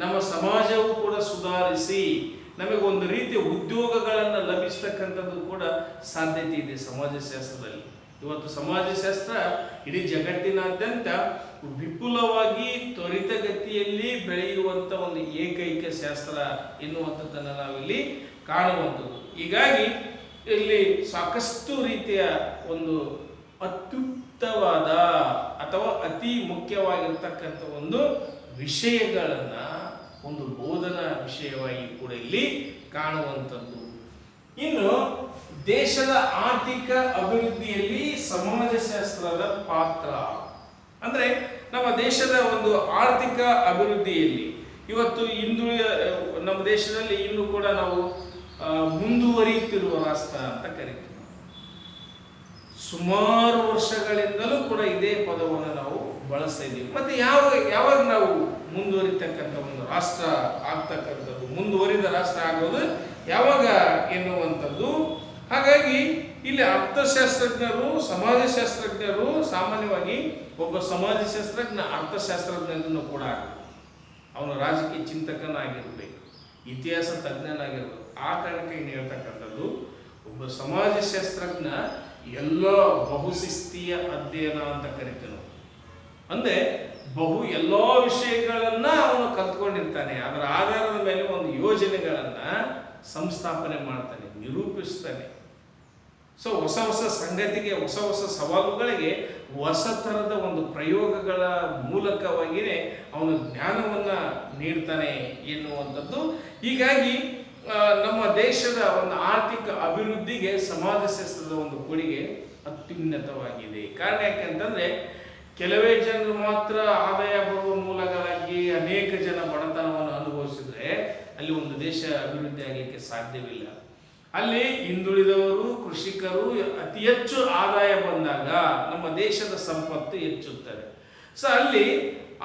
ನಮ್ಮ ಸಮಾಜವು ಕೂಡ ಸುಧಾರಿಸಿ ನಮಗೆ ಒಂದು ರೀತಿಯ ಉದ್ಯೋಗಗಳನ್ನು ಲಭಿಸ್ತಕ್ಕಂಥದ್ದು ಕೂಡ ಸಾಧ್ಯತೆ ಇದೆ ಸಮಾಜಶಾಸ್ತ್ರದಲ್ಲಿ. ಇವತ್ತು ಸಮಾಜಶಾಸ್ತ್ರ ಇಡೀ ಜಗತ್ತಿನಾದ್ಯಂತ ವಿಪುಲವಾಗಿ ತ್ವರಿತಗತಿಯಲ್ಲಿ ಬೆಳೆಯುವಂಥ ಒಂದು ಏಕೈಕ ಶಾಸ್ತ್ರ ಎನ್ನುವಂಥದ್ದನ್ನು ನಾವಿಲ್ಲಿ ಕಾಣುವಂಥದ್ದು. ಹೀಗಾಗಿ ಇಲ್ಲಿ ಸಾಕಷ್ಟು ರೀತಿಯ ಒಂದು ಅತ್ಯುತ್ತಮವಾದ ಅಥವಾ ಅತಿ ಮುಖ್ಯವಾಗಿರ್ತಕ್ಕಂಥ ಒಂದು ವಿಷಯಗಳನ್ನು ಒಂದು ಬೋಧನಾ ವಿಷಯವಾಗಿ ಕೂಡ ಇಲ್ಲಿ ಕಾಣುವಂಥದ್ದು. ಇನ್ನು ದೇಶದ ಆರ್ಥಿಕ ಅಭಿವೃದ್ಧಿಯಲ್ಲಿ ಸಮಾಜಶಾಸ್ತ್ರದ ಪಾತ್ರ ಅಂದರೆ ನಮ್ಮ ದೇಶದ ಒಂದು ಆರ್ಥಿಕ ಅಭಿವೃದ್ಧಿಯಲ್ಲಿ ಇವತ್ತು ನಮ್ಮ ದೇಶದಲ್ಲಿ ಇನ್ನೂ ಕೂಡ ನಾವು ಮುಂದುವರಿಯುತ್ತಿರುವ ರಾಷ್ಟ್ರ ಅಂತ ಕರಿತೀವಿ. ಸುಮಾರು ವರ್ಷಗಳಿಂದಲೂ ಕೂಡ ಇದೇ ಪದವನ್ನು ನಾವು ಬಳಸ್ತಾ ಇದ್ದೀವಿ. ಮತ್ತೆ ಯಾವಾಗ ನಾವು ಮುಂದುವರಿತಕ್ಕಂಥ ಒಂದು ರಾಷ್ಟ್ರ ಆಗ್ತಕ್ಕಂಥದ್ದು, ಮುಂದುವರಿದ ರಾಷ್ಟ್ರ ಆಗೋದು ಯಾವಾಗ ಎನ್ನುವಂಥದ್ದು. ಹಾಗಾಗಿ ಇಲ್ಲಿ ಅರ್ಥಶಾಸ್ತ್ರಜ್ಞರು, ಸಮಾಜಶಾಸ್ತ್ರಜ್ಞರು ಸಾಮಾನ್ಯವಾಗಿ ಒಬ್ಬ ಸಮಾಜಶಾಸ್ತ್ರಜ್ಞ ಅರ್ಥಶಾಸ್ತ್ರಜ್ಞನೂ ಕೂಡ ಆಗಬೇಕು, ಅವನು ರಾಜಕೀಯ ಚಿಂತಕನಾಗಿರ್ಬೇಕು, ಇತಿಹಾಸ ತಜ್ಞನಾಗಿರ್ಬೇಕು. ಆ ಕಾರಣಕ್ಕೆ ಏನು ಹೇಳ್ತಕ್ಕಂಥದ್ದು, ಒಬ್ಬ ಸಮಾಜಶಾಸ್ತ್ರಜ್ಞ ಎಲ್ಲ ಬಹುಶಿಸ್ತೀಯ ಅಧ್ಯಯನ ಅಂತ ಕರಿತೀವಿ ನಾವು. ಅಂದರೆ ಎಲ್ಲ ವಿಷಯಗಳನ್ನು ಅವನು ಕಲ್ತ್ಕೊಂಡಿರ್ತಾನೆ, ಅದರ ಆಧಾರದ ಮೇಲೆ ಒಂದು ಯೋಜನೆಗಳನ್ನು ಸಂಸ್ಥಾಪನೆ ಮಾಡ್ತಾನೆ, ನಿರೂಪಿಸ್ತಾನೆ. ಸೊ ಹೊಸ ಹೊಸ ಸಂಗತಿಗೆ, ಹೊಸ ಹೊಸ ಸವಾಲುಗಳಿಗೆ ಹೊಸ ಥರದ ಒಂದು ಪ್ರಯೋಗಗಳ ಮೂಲಕವಾಗಿಯೇ ಅವನು ಜ್ಞಾನವನ್ನು ನೀಡ್ತಾನೆ ಎನ್ನುವಂಥದ್ದು. ಹೀಗಾಗಿ ನಮ್ಮ ದೇಶದ ಒಂದು ಆರ್ಥಿಕ ಅಭಿವೃದ್ಧಿಗೆ ಸಮಾಜಶಾಸ್ತ್ರದ ಒಂದು ಕೊಡುಗೆ ಅತ್ಯುನ್ನತವಾಗಿದೆ. ಕಾರಣ ಯಾಕೆಂತಂದರೆ ಕೆಲವೇ ಜನರು ಮಾತ್ರ ಆದಾಯ ಬರುವ ಮೂಲಗಳಾಗಿ ಅನೇಕ ಜನ ಬಡತನವನ್ನು ಅನುಭವಿಸಿದ್ರೆ ಅಲ್ಲಿ ಒಂದು ದೇಶ ಅಭಿವೃದ್ಧಿ ಆಗಲಿಕ್ಕೆ ಸಾಧ್ಯವಿಲ್ಲ. ಅಲ್ಲಿ ಹಿಂದುಳಿದವರು, ಕೃಷಿಕರು ಅತಿ ಹೆಚ್ಚು ಆದಾಯ ಬಂದಾಗ ನಮ್ಮ ದೇಶದ ಸಂಪತ್ತು ಹೆಚ್ಚುತ್ತದೆ. ಸೊ ಅಲ್ಲಿ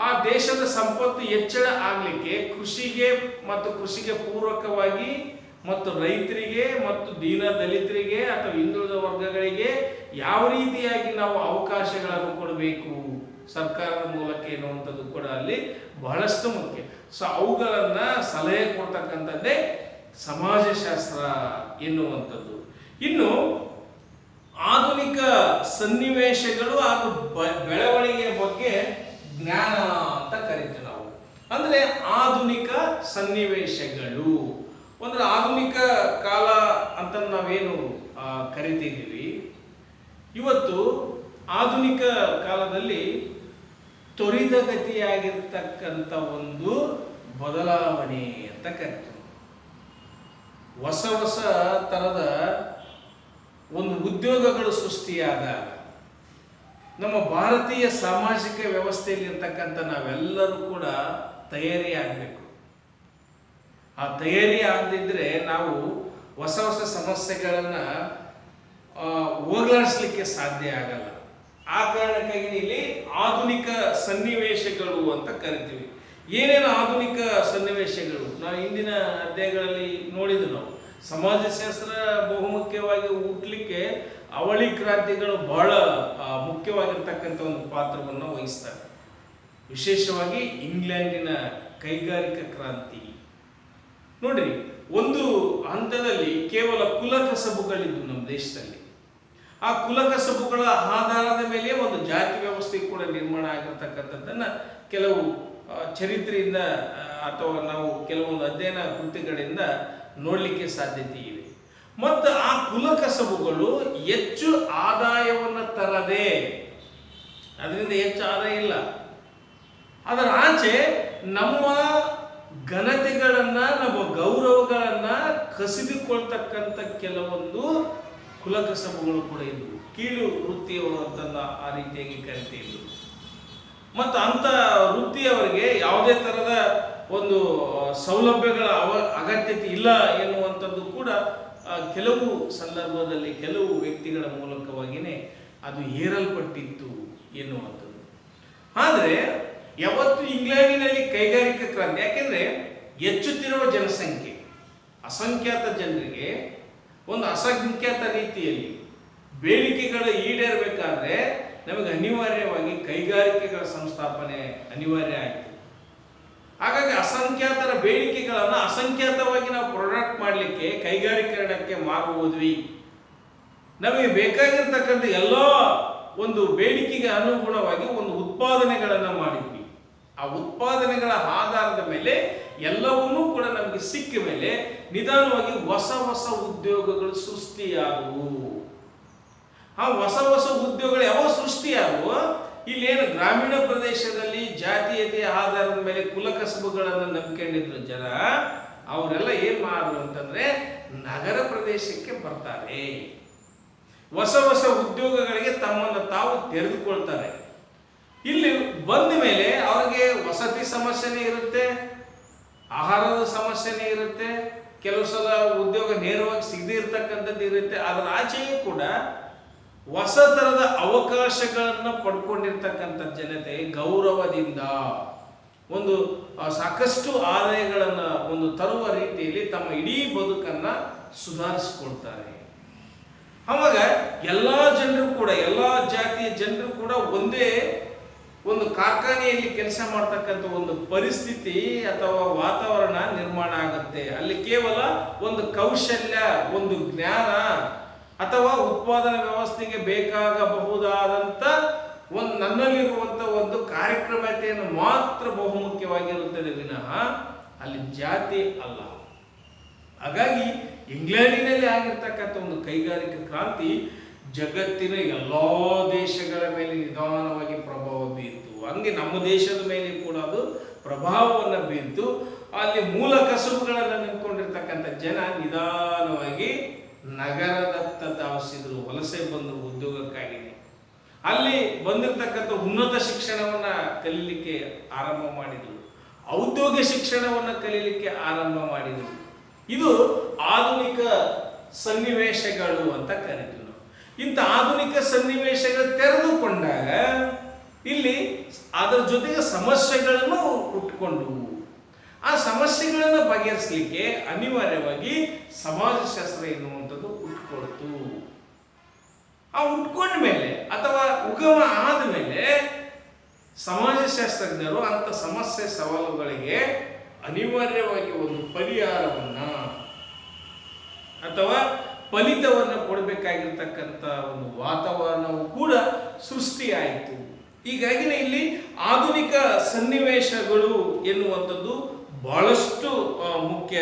ಆ ದೇಶದ ಸಂಪತ್ತು ಹೆಚ್ಚಳ ಆಗಲಿಕ್ಕೆ ಕೃಷಿಗೆ ಪೂರಕವಾಗಿ ಮತ್ತು ರೈತರಿಗೆ ಮತ್ತು ದೀನ ದಲಿತರಿಗೆ ಅಥವಾ ಹಿಂದುಳಿದ ವರ್ಗಗಳಿಗೆ ಯಾವ ರೀತಿಯಾಗಿ ನಾವು ಅವಕಾಶಗಳನ್ನು ಕೊಡಬೇಕು ಸರ್ಕಾರದ ಮೂಲಕ ಎನ್ನುವಂಥದ್ದು ಕೂಡ ಅಲ್ಲಿ ಬಹಳಷ್ಟು ಮುಖ್ಯ. ಸೊ ಅವುಗಳನ್ನು ಸಲಹೆ ಕೊಡ್ತಕ್ಕಂಥದ್ದೇ ಸಮಾಜಶಾಸ್ತ್ರ ಎನ್ನುವಂಥದ್ದು. ಇನ್ನು ಆಧುನಿಕ ಸನ್ನಿವೇಶಗಳು ಹಾಗೂ ಬೆಳವಣಿಗೆಯ ಬಗ್ಗೆ ಜ್ಞಾನ ಅಂತ ಕರಿತೀವಿ ನಾವು. ಅಂದರೆ ಆಧುನಿಕ ಸನ್ನಿವೇಶಗಳು ಅಂದರೆ ಆಧುನಿಕ ಕಾಲ ಅಂತ ನಾವೇನು ಕರಿತಿದ್ದೀವಿ, ಇವತ್ತು ಆಧುನಿಕ ಕಾಲದಲ್ಲಿ ತ್ವರಿತಗತಿಯಾಗಿರ್ತಕ್ಕಂಥ ಒಂದು ಬದಲಾವಣೆ ಅಂತ ಕರಿತೀವಿ. ಹೊಸ ಹೊಸ ಥರದ ಒಂದು ಉದ್ಯೋಗಗಳು ಸೃಷ್ಟಿಯಾದಾಗ ನಮ್ಮ ಭಾರತೀಯ ಸಾಮಾಜಿಕ ವ್ಯವಸ್ಥೆಯಲ್ಲಿ ಇರ್ತಕ್ಕಂಥ ನಾವೆಲ್ಲರೂ ಕೂಡ ತಯಾರಿ ಆಗಬೇಕು. ಆ ತಯಾರಿ ಆಗದಿದ್ದರೆ ನಾವು ಹೊಸ ಹೊಸ ಸಮಸ್ಯೆಗಳನ್ನು ಹೋಗಲಾಡಿಸ್ಲಿಕ್ಕೆ ಸಾಧ್ಯ ಆಗಲ್ಲ. ಆ ಕಾರಣಕ್ಕಾಗಿ ಇಲ್ಲಿ ಆಧುನಿಕ ಸನ್ನಿವೇಶಗಳು ಅಂತ ಕರಿತೀವಿ. ಏನೇನು ಆಧುನಿಕ ಸನ್ನಿವೇಶಗಳು ನಾವು ಹಿಂದಿನ ಅಧ್ಯಾಯಗಳಲ್ಲಿ ನೋಡಿದ್ವಿ. ನಾವು ಸಮಾಜಶಾಸ್ತ್ರ ಬಹುಮುಖ್ಯವಾಗಿ ಹುಟ್ಟಲಿಕ್ಕೆ ಅವಳಿ ಕ್ರಾಂತಿಗಳು ಬಹಳ ಮುಖ್ಯವಾಗಿರ್ತಕ್ಕಂಥ ಒಂದು ಪಾತ್ರವನ್ನು ವಹಿಸ್ತವೆ. ವಿಶೇಷವಾಗಿ ಇಂಗ್ಲೆಂಡಿನ ಕೈಗಾರಿಕಾ ಕ್ರಾಂತಿ ನೋಡ್ರಿ, ಒಂದು ಹಂತದಲ್ಲಿ ಕೇವಲ ಕುಲಕಸಬುಗಳಿದ್ದು ನಮ್ಮ ದೇಶದಲ್ಲಿ. ಆ ಕುಲಕಸಬುಗಳ ಆಧಾರದ ಮೇಲೆ ಒಂದು ಜಾತಿ ವ್ಯವಸ್ಥೆ ಕೂಡ ನಿರ್ಮಾಣ ಆಗಿರ್ತಕ್ಕಂಥದ್ದನ್ನು ಕೆಲವು ಚರಿತ್ರೆಯಿಂದ ಅಥವಾ ನಾವು ಕೆಲವೊಂದು ಅಧ್ಯಯನ ಕೃತಿಗಳಿಂದ ನೋಡಲಿಕ್ಕೆ ಸಾಧ್ಯತೆ ಇದೆ. ಮತ್ತು ಆ ಕುಲಕಸಬುಗಳು ಹೆಚ್ಚು ಆದಾಯವನ್ನು ತರದೆ, ಅದರಿಂದ ಹೆಚ್ಚು ಆದಾಯ ಇಲ್ಲ, ಅದರ ಆಚೆ ನಮ್ಮ ಘನತೆಗಳನ್ನು, ನಮ್ಮ ಗೌರವಗಳನ್ನು ಕಸಿದುಕೊಳ್ತಕ್ಕಂಥ ಕೆಲವೊಂದು ಕುಲಕಸಬುಗಳು ಕೂಡ ಇದ್ದವು. ಕೀಳು ವೃತ್ತಿಯವರು ಅಂತಂದ ಆ ರೀತಿಯಾಗಿ ಕರಿತಿದ್ರು. ಮತ್ತು ಅಂಥ ವೃತ್ತಿಯವರಿಗೆ ಯಾವುದೇ ಥರದ ಒಂದು ಸೌಲಭ್ಯಗಳ ಅಗತ್ಯತೆ ಇಲ್ಲ ಎನ್ನುವಂಥದ್ದು ಕೂಡ ಕೆಲವು ಸಂದರ್ಭದಲ್ಲಿ ಕೆಲವು ವ್ಯಕ್ತಿಗಳ ಮೂಲಕವಾಗಿಯೇ ಅದು ಹೇರಲ್ಪಟ್ಟಿತ್ತು ಎನ್ನುವಂಥದ್ದು. ಆದರೆ ಯಾವತ್ತು ಇಂಗ್ಲೆಂಡಿನಲ್ಲಿ ಕೈಗಾರಿಕಾ ಕ್ರಾಂತಿ, ಯಾಕೆಂದರೆ ಹೆಚ್ಚುತ್ತಿರುವ ಜನಸಂಖ್ಯೆ, ಅಸಂಖ್ಯಾತ ಜನರಿಗೆ ಒಂದು ಅಸಂಖ್ಯಾತ ರೀತಿಯಲ್ಲಿ ಬೇಡಿಕೆಗಳು ಈಡೇರಬೇಕಾದ್ರೆ ನಮಗೆ ಅನಿವಾರ್ಯವಾಗಿ ಕೈಗಾರಿಕೆಗಳ ಸಂಸ್ಥಾಪನೆ ಅನಿವಾರ್ಯ ಆಯಿತು. ಹಾಗಾಗಿ ಅಸಂಖ್ಯಾತರ ಬೇಡಿಕೆಗಳನ್ನು ಅಸಂಖ್ಯಾತವಾಗಿ ನಾವು ಪ್ರೊಡಕ್ಟ್ ಮಾಡಲಿಕ್ಕೆ ಕೈಗಾರಿಕರಣಕ್ಕೆ ಮಾರುವುದ್ವಿ. ನಮಗೆ ಬೇಕಾಗಿರ್ತಕ್ಕಂಥ ಎಲ್ಲ ಒಂದು ಬೇಡಿಕೆಗೆ ಅನುಗುಣವಾಗಿ ಒಂದು ಉತ್ಪಾದನೆಗಳನ್ನು ಮಾಡಿದ್ವಿ. ಆ ಉತ್ಪಾದನೆಗಳ ಆಧಾರದ ಮೇಲೆ ಎಲ್ಲವನ್ನೂ ಕೂಡ ನಮಗೆ ಸಿಕ್ಕ ಮೇಲೆ ನಿಧಾನವಾಗಿ ಹೊಸ ಹೊಸ ಉದ್ಯೋಗಗಳು ಸೃಷ್ಟಿಯಾದವು. ಆ ಹೊಸ ಹೊಸ ಉದ್ಯೋಗಗಳು ಯಾವ ಸೃಷ್ಟಿಯಾದವು, ಇಲ್ಲೇನು ಗ್ರಾಮೀಣ ಪ್ರದೇಶದಲ್ಲಿ ಜಾತೀಯತೆಯ ಆಧಾರದ ಮೇಲೆ ಕುಲಕಸಬುಗಳನ್ನು ನಂಬಿಕೊಂಡಿದ್ರು ಜನ, ಅವರೆಲ್ಲ ಏನು ಮಾಡಿದ್ರು ಅಂತಂದ್ರೆ ನಗರ ಪ್ರದೇಶಕ್ಕೆ ಬರ್ತಾರೆ. ಹೊಸ ಹೊಸ ಉದ್ಯೋಗಗಳಿಗೆ ತಮ್ಮನ್ನು ತಾವು ತೆರೆದುಕೊಳ್ತಾರೆ. ಇಲ್ಲಿ ಬಂದ ಮೇಲೆ ಅವ್ರಿಗೆ ವಸತಿ ಸಮಸ್ಯೆನೇ ಇರುತ್ತೆ, ಆಹಾರದ ಸಮಸ್ಯೆನೇ ಇರುತ್ತೆ, ಕೆಲವು ಸಲ ಉದ್ಯೋಗ ನೇರವಾಗಿ ಸಿಗದೇ ಇರತಕ್ಕಂಥದ್ದು ಇರುತ್ತೆ. ಅದರ ಆಚೆಯೂ ಕೂಡ ಹೊಸ ಥರದ ಅವಕಾಶಗಳನ್ನು ಪಡ್ಕೊಂಡಿರ್ತಕ್ಕಂಥ ಜನತೆ ಗೌರವದಿಂದ ಒಂದು ಸಾಕಷ್ಟು ಆದಾಯಗಳನ್ನು ಒಂದು ತರುವ ರೀತಿಯಲ್ಲಿ ತಮ್ಮ ಇಡೀ ಬದುಕನ್ನು ಸುಧಾರಿಸಿಕೊಳ್ತಾರೆ. ಆವಾಗ ಎಲ್ಲ ಜನರು ಕೂಡ, ಎಲ್ಲ ಜಾತಿಯ ಜನರು ಕೂಡ ಒಂದೇ ಒಂದು ಕಾರ್ಖಾನೆಯಲ್ಲಿ ಕೆಲಸ ಮಾಡ್ತಕ್ಕಂಥ ಒಂದು ಪರಿಸ್ಥಿತಿ ಅಥವಾ ವಾತಾವರಣ ನಿರ್ಮಾಣ ಆಗುತ್ತೆ. ಅಲ್ಲಿ ಕೇವಲ ಒಂದು ಕೌಶಲ್ಯ, ಒಂದು ಜ್ಞಾನ ಅಥವಾ ಉತ್ಪಾದನಾ ವ್ಯವಸ್ಥೆಗೆ ಬೇಕಾಗಬಹುದಾದಂಥ ಒಂದು ನನ್ನಲ್ಲಿರುವಂಥ ಒಂದು ಕಾರ್ಯಕ್ರಮತೆಯನ್ನು ಮಾತ್ರ ಬಹುಮುಖ್ಯವಾಗಿರುತ್ತದೆ ವಿನಃ ಅಲ್ಲಿ ಜಾತಿ ಅಲ್ಲ. ಹಾಗಾಗಿ ಇಂಗ್ಲೆಂಡಿನಲ್ಲಿ ಆಗಿರ್ತಕ್ಕಂಥ ಒಂದು ಕೈಗಾರಿಕಾ ಕ್ರಾಂತಿ ಜಗತ್ತಿನ ಎಲ್ಲ ದೇಶಗಳ ಮೇಲೆ ನಿಧಾನವಾಗಿ ಪ್ರಭಾವ ಬೀರಿತು. ಹಂಗೆ ನಮ್ಮ ದೇಶದ ಮೇಲೆ ಕೂಡ ಅದು ಪ್ರಭಾವವನ್ನು ಬೀರಿತು. ಅಲ್ಲಿ ಮೂಲ ಕಸುಬುಗಳನ್ನು ನಂಬಿಕೊಂಡಿರ್ತಕ್ಕಂಥ ಜನ ನಿಧಾನವಾಗಿ ನಗರದತ್ತ ಧಾವಿಸಿದ್ರು, ವಲಸೆ ಬಂದರು ಉದ್ಯೋಗಕ್ಕಾಗಿದೆ. ಅಲ್ಲಿ ಬಂದಿರತಕ್ಕಂಥ ಉನ್ನತ ಶಿಕ್ಷಣವನ್ನು ಕಲೀಲಿಕ್ಕೆ ಆರಂಭ ಮಾಡಿದರು, ಔದ್ಯೋಗಿಕ ಶಿಕ್ಷಣವನ್ನು ಕಲೀಲಿಕ್ಕೆ ಆರಂಭ ಮಾಡಿದರು. ಇದು ಆಧುನಿಕ ಸನ್ನಿವೇಶಗಳು ಅಂತ ಕರೀತೀವಿ ನಾವು. ಇಂಥ ಆಧುನಿಕ ಸನ್ನಿವೇಶಗಳು ತೆರೆದುಕೊಂಡಾಗ ಇಲ್ಲಿ ಅದರ ಜೊತೆಗೆ ಸಮಸ್ಯೆಗಳನ್ನು ಹುಟ್ಟುಕೊಂಡವು. ಆ ಸಮಸ್ಯೆಗಳನ್ನು ಬಗೆಹರಿಸಲಿಕ್ಕೆ ಅನಿವಾರ್ಯವಾಗಿ ಸಮಾಜಶಾಸ್ತ್ರ ಎನ್ನುವಂಥದ್ದು ಹುಟ್ಟುಕೊಳ್ತು. ಆ ಹುಟ್ಕೊಂಡ ಮೇಲೆ ಅಥವಾ ಉಗಮ ಆದ ಮೇಲೆ ಸಮಾಜಶಾಸ್ತ್ರಜ್ಞರು ಅಂಥ ಸಮಸ್ಯೆ ಸವಾಲುಗಳಿಗೆ ಅನಿವಾರ್ಯವಾಗಿ ಒಂದು ಪರಿಹಾರವನ್ನು ಅಥವಾ ಫಲಿತವನ್ನು ಕೊಡಬೇಕಾಗಿರ್ತಕ್ಕಂಥ ಒಂದು ವಾತಾವರಣವು ಕೂಡ ಸೃಷ್ಟಿಯಾಯಿತು. ಹೀಗಾಗಿನೇ ಇಲ್ಲಿ ಆಧುನಿಕ ಸನ್ನಿವೇಶಗಳು ಎನ್ನುವಂಥದ್ದು ಬಹಳಷ್ಟು ಮುಖ್ಯ.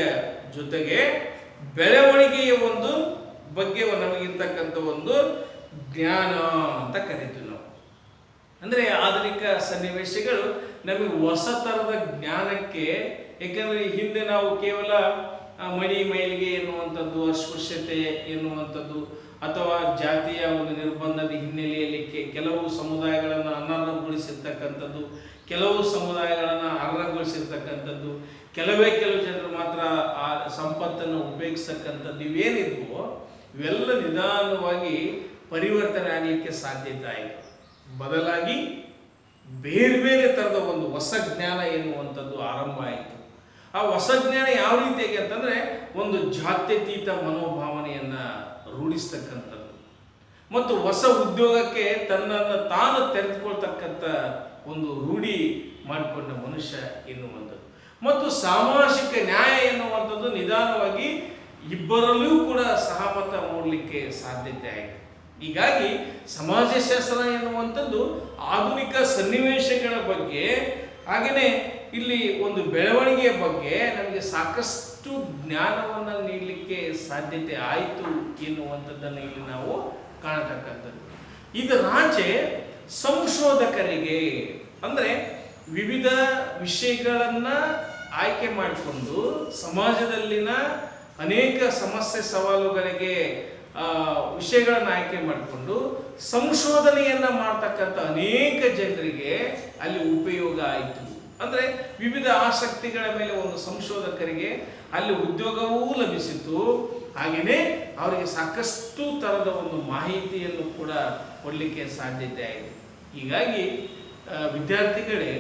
ಜೊತೆಗೆ ಬೆಳವಣಿಗೆಯ ಒಂದು ಬಗ್ಗೆ ನಮಗಿರ್ತಕ್ಕಂಥ ಒಂದು ಜ್ಞಾನ ಅಂತ ಕರಿತೀವಿ ನಾವು. ಅಂದರೆ ಆಧುನಿಕ ಸನ್ನಿವೇಶಗಳು ನಮಗೆ ಹೊಸ ಥರದ ಜ್ಞಾನಕ್ಕೆ, ಏಕೆಂದರೆ ಹಿಂದೆ ನಾವು ಕೇವಲ ಮಡಿ ಮೈಲಿಗೆ ಎನ್ನುವಂಥದ್ದು, ಅಸ್ಪೃಶ್ಯತೆ ಎನ್ನುವಂಥದ್ದು ಅಥವಾ ಜಾತಿಯ ಒಂದು ನಿರ್ಬಂಧದ ಹಿನ್ನೆಲೆಯಲ್ಲಿ ಕೆಲವು ಸಮುದಾಯಗಳನ್ನು ಅನರ್ಹಗೊಳಿಸಿರ್ತಕ್ಕಂಥದ್ದು, ಕೆಲವು ಸಮುದಾಯಗಳನ್ನು ಅರ್ಹಗೊಳಿಸಿರ್ತಕ್ಕಂಥದ್ದು, ಕೆಲವು ಜನರು ಮಾತ್ರ ಆ ಸಂಪತ್ತನ್ನು ಉಪಯೋಗಿಸ್ತಕ್ಕಂಥದ್ದು, ಇವೇನಿದ್ವೋ ಇವೆಲ್ಲ ನಿಧಾನವಾಗಿ ಪರಿವರ್ತನೆ ಆಗಲಿಕ್ಕೆ ಸಾಧ್ಯತೆ ಆಯಿತು. ಬದಲಾಗಿ ಬೇರೆ ಬೇರೆ ಥರದ ಒಂದು ಹೊಸ ಜ್ಞಾನ ಎನ್ನುವಂಥದ್ದು ಆರಂಭ ಆಯಿತು. ಆ ಹೊಸ ಜ್ಞಾನ ಯಾವ ರೀತಿಯಾಗಿ ಅಂತಂದರೆ ಒಂದು ಜಾತ್ಯತೀತ ಮನೋಭಾವನೆಯನ್ನು ರೂಢಿಸ್ತಕ್ಕಂಥದ್ದು, ಮತ್ತು ಹೊಸ ಉದ್ಯೋಗಕ್ಕೆ ತನ್ನನ್ನು ತಾನು ತೆರೆದುಕೊಳ್ತಕ್ಕಂಥ ಒಂದು ರೂಢಿ ಮಾಡಿಕೊಂಡ ಮನುಷ್ಯ ಎನ್ನುವಂಥದ್ದು. ಮತ್ತು ಸಾಮಾಜಿಕ ನ್ಯಾಯ ಎನ್ನುವಂಥದ್ದು ನಿಧಾನವಾಗಿ ಇಬ್ಬರಲ್ಲೂ ಕೂಡ ಸಹಮತ ಮೂಡಲಿಕ್ಕೆ ಸಾಧ್ಯತೆ ಆಯಿತು. ಹೀಗಾಗಿ ಸಮಾಜಶಾಸ್ತ್ರ ಎನ್ನುವಂಥದ್ದು ಆಧುನಿಕ ಸನ್ನಿವೇಶಗಳ ಬಗ್ಗೆ, ಹಾಗೆಯೇ ಇಲ್ಲಿ ಒಂದು ಬೆಳವಣಿಗೆಯ ಬಗ್ಗೆ ನಮಗೆ ಸಾಕಷ್ಟು ಜ್ಞಾನವನ್ನು ನೀಡಲಿಕ್ಕೆ ಸಾಧ್ಯತೆ ಆಯಿತು ಎನ್ನುವಂಥದ್ದನ್ನು ಇಲ್ಲಿ ನಾವು ಕಾಣತಕ್ಕಂಥದ್ದು. ಇದರಾಚೆ ಸಂಶೋಧಕರಿಗೆ ಅಂದರೆ ವಿವಿಧ ವಿಷಯಗಳನ್ನು ಆಯ್ಕೆ ಮಾಡಿಕೊಂಡು ಸಮಾಜದಲ್ಲಿನ ಅನೇಕ ಸಮಸ್ಯೆ ಸವಾಲುಗಳಿಗೆ ವಿಷಯಗಳನ್ನು ಆಯ್ಕೆ ಮಾಡಿಕೊಂಡು ಸಂಶೋಧನೆಯನ್ನು ಮಾಡ್ತಕ್ಕಂಥ ಅನೇಕ ಜನರಿಗೆ ಅಲ್ಲಿ ಉಪಯೋಗ ಆಯಿತು. ಅಂದರೆ ವಿವಿಧ ಆಸಕ್ತಿಗಳ ಮೇಲೆ ಒಂದು ಸಂಶೋಧಕರಿಗೆ ಅಲ್ಲಿ ಉದ್ಯೋಗವೂ ಲಭಿಸಿತು, ಹಾಗೆಯೇ ಅವರಿಗೆ ಸಾಕಷ್ಟು ಥರದ ಒಂದು ಮಾಹಿತಿಯನ್ನು ಕೂಡ ಕೊಡಲಿಕ್ಕೆ ಸಾಧ್ಯತೆ ಆಯಿತು. ಹೀಗಾಗಿ ವಿದ್ಯಾರ್ಥಿಗಳೇ,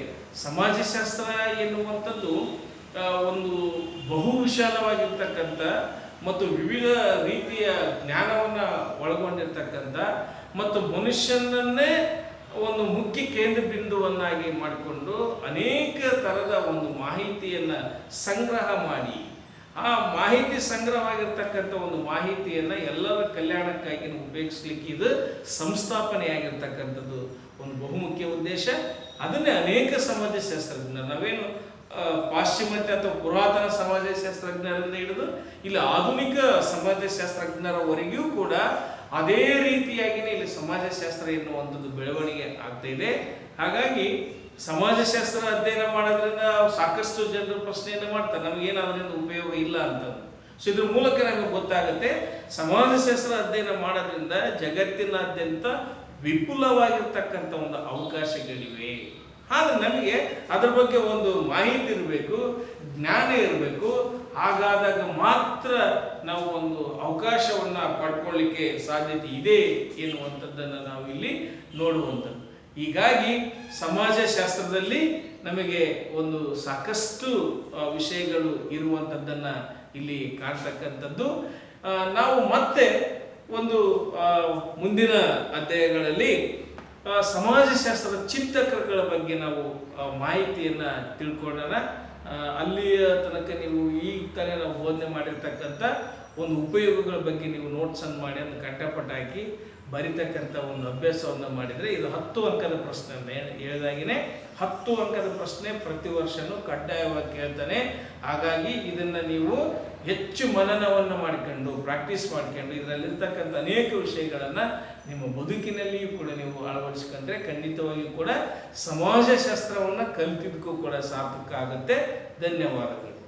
ಸಮಾಜಶಾಸ್ತ್ರ ಎನ್ನುವಂಥದ್ದು ಒಂದು ಬಹು ವಿಶಾಲವಾಗಿರ್ತಕ್ಕಂಥ ಮತ್ತು ವಿವಿಧ ರೀತಿಯ ಜ್ಞಾನವನ್ನು ಒಳಗೊಂಡಿರ್ತಕ್ಕಂಥ ಮತ್ತು ಮನುಷ್ಯನನ್ನೇ ಒಂದು ಮುಖ್ಯ ಕೇಂದ್ರ ಬಿಂದುವನ್ನಾಗಿ ಮಾಡಿಕೊಂಡು ಅನೇಕ ಥರದ ಒಂದು ಮಾಹಿತಿಯನ್ನು ಸಂಗ್ರಹ ಮಾಡಿ, ಆ ಮಾಹಿತಿ ಸಂಗ್ರಹವಾಗಿರ್ತಕ್ಕಂಥ ಒಂದು ಮಾಹಿತಿಯನ್ನು ಎಲ್ಲರ ಕಲ್ಯಾಣಕ್ಕಾಗಿ ಉಪಯೋಗಿಸ್ಲಿಕ್ಕೆ ಇದು ಸಂಸ್ಥಾಪನೆಯಾಗಿರ್ತಕ್ಕಂಥದ್ದು ಒಂದು ಬಹುಮುಖ್ಯ ಉದ್ದೇಶ. ಅದನ್ನೇ ಅನೇಕ ಸಮಾಜಶಾಸ್ತ್ರಜ್ಞರು, ನಾವೇನು ಪಾಶ್ಚಿಮಾತ್ಯ ಅಥವಾ ಪುರಾತನ ಸಮಾಜಶಾಸ್ತ್ರಜ್ಞರಿಂದ ಹಿಡಿದು ಇಲ್ಲಿ ಆಧುನಿಕ ಸಮಾಜಶಾಸ್ತ್ರಜ್ಞರವರೆಗೂ ಕೂಡ ಅದೇ ರೀತಿಯಾಗಿಯೇ ಇಲ್ಲಿ ಸಮಾಜಶಾಸ್ತ್ರ ಎನ್ನುವಂಥದ್ದು ಬೆಳವಣಿಗೆ ಆಗ್ತಾ ಇದೆ. ಹಾಗಾಗಿ ಸಮಾಜಶಾಸ್ತ್ರ ಅಧ್ಯಯನ ಮಾಡೋದ್ರಿಂದ ಸಾಕಷ್ಟು ಜನರು ಪ್ರಶ್ನೆಯನ್ನು ಮಾಡ್ತಾರೆ, ನಮಗೇನಾದ್ರಿಂದ ಉಪಯೋಗ ಇಲ್ಲ ಅಂತ. ಸೊ ಇದ್ರ ಮೂಲಕ ನಮಗೆ ಗೊತ್ತಾಗುತ್ತೆ, ಸಮಾಜಶಾಸ್ತ್ರ ಅಧ್ಯಯನ ಮಾಡೋದ್ರಿಂದ ಜಗತ್ತಿನಾದ್ಯಂತ ವಿಪುಲವಾಗಿರ್ತಕ್ಕಂಥ ಒಂದು ಅವಕಾಶಗಳಿವೆ. ಆದರೆ ನಮಗೆ ಅದರ ಬಗ್ಗೆ ಒಂದು ಮಾಹಿತಿ ಇರಬೇಕು, ಜ್ಞಾನ ಇರಬೇಕು. ಹಾಗಾದಾಗ ಮಾತ್ರ ನಾವು ಒಂದು ಅವಕಾಶವನ್ನು ಪಡ್ಕೊಳ್ಳಿಕ್ಕೆ ಸಾಧ್ಯತೆ ಇದೆ ಎನ್ನುವಂಥದ್ದನ್ನು ನಾವು ಇಲ್ಲಿ ನೋಡುವಂಥದ್ದು. ಹೀಗಾಗಿ ಸಮಾಜಶಾಸ್ತ್ರದಲ್ಲಿ ನಮಗೆ ಒಂದು ಸಾಕಷ್ಟು ವಿಷಯಗಳು ಇರುವಂಥದ್ದನ್ನು ಇಲ್ಲಿ ಕಾಣ್ತಕ್ಕಂಥದ್ದು. ನಾವು ಮತ್ತೆ ಒಂದು ಮುಂದಿನ ಅಧ್ಯಾಯಗಳಲ್ಲಿ ಸಮಾಜಶಾಸ್ತ್ರದ ಚಿಂತಕಗಳ ಬಗ್ಗೆ ನಾವು ಮಾಹಿತಿಯನ್ನು ತಿಳ್ಕೊಳ್ಳೋಣ. ಅಲ್ಲಿಯ ತನಕ ನೀವು ಈಗ ತಾನೇ ನಾವು ಬೋಧನೆ ಮಾಡಿರ್ತಕ್ಕಂಥ ಒಂದು ಉಪಯೋಗಗಳ ಬಗ್ಗೆ ನೀವು ನೋಟ್ಸನ್ನು ಮಾಡಿ ಅದನ್ನು ಕಂಠಪಟ್ಟ ಹಾಕಿ ಬರಿತಕ್ಕಂಥ ಒಂದು ಅಭ್ಯಾಸವನ್ನು ಮಾಡಿದರೆ ಇದು 10 ಅಂಕದ ಪ್ರಶ್ನೆ. ಹೇಳಿದಾಗಿನೇ 10 ಅಂಕದ ಪ್ರಶ್ನೆ ಪ್ರತಿ ವರ್ಷನೂ ಕಡ್ಡಾಯವಾಗಿ ಕೇಳ್ತಾನೆ. ಹಾಗಾಗಿ ಇದನ್ನು ನೀವು ಹೆಚ್ಚು ಮನನವನ್ನು ಮಾಡಿಕೊಂಡು ಪ್ರಾಕ್ಟೀಸ್ ಮಾಡಿಕೊಂಡು ಇದರಲ್ಲಿರ್ತಕ್ಕಂಥ ಅನೇಕ ವಿಷಯಗಳನ್ನು ನಿಮ್ಮ ಬದುಕಿನಲ್ಲಿಯೂ ಕೂಡ ನೀವು ಅಳವಡಿಸ್ಕೊಂಡ್ರೆ ಖಂಡಿತವಾಗಿಯೂ ಕೂಡ ಸಮಾಜಶಾಸ್ತ್ರವನ್ನು ಕಲಿತಿದ್ದಕ್ಕೂ ಕೂಡ ಸಾರ್ಥಕ ಆಗುತ್ತೆ. ಧನ್ಯವಾದಗಳು.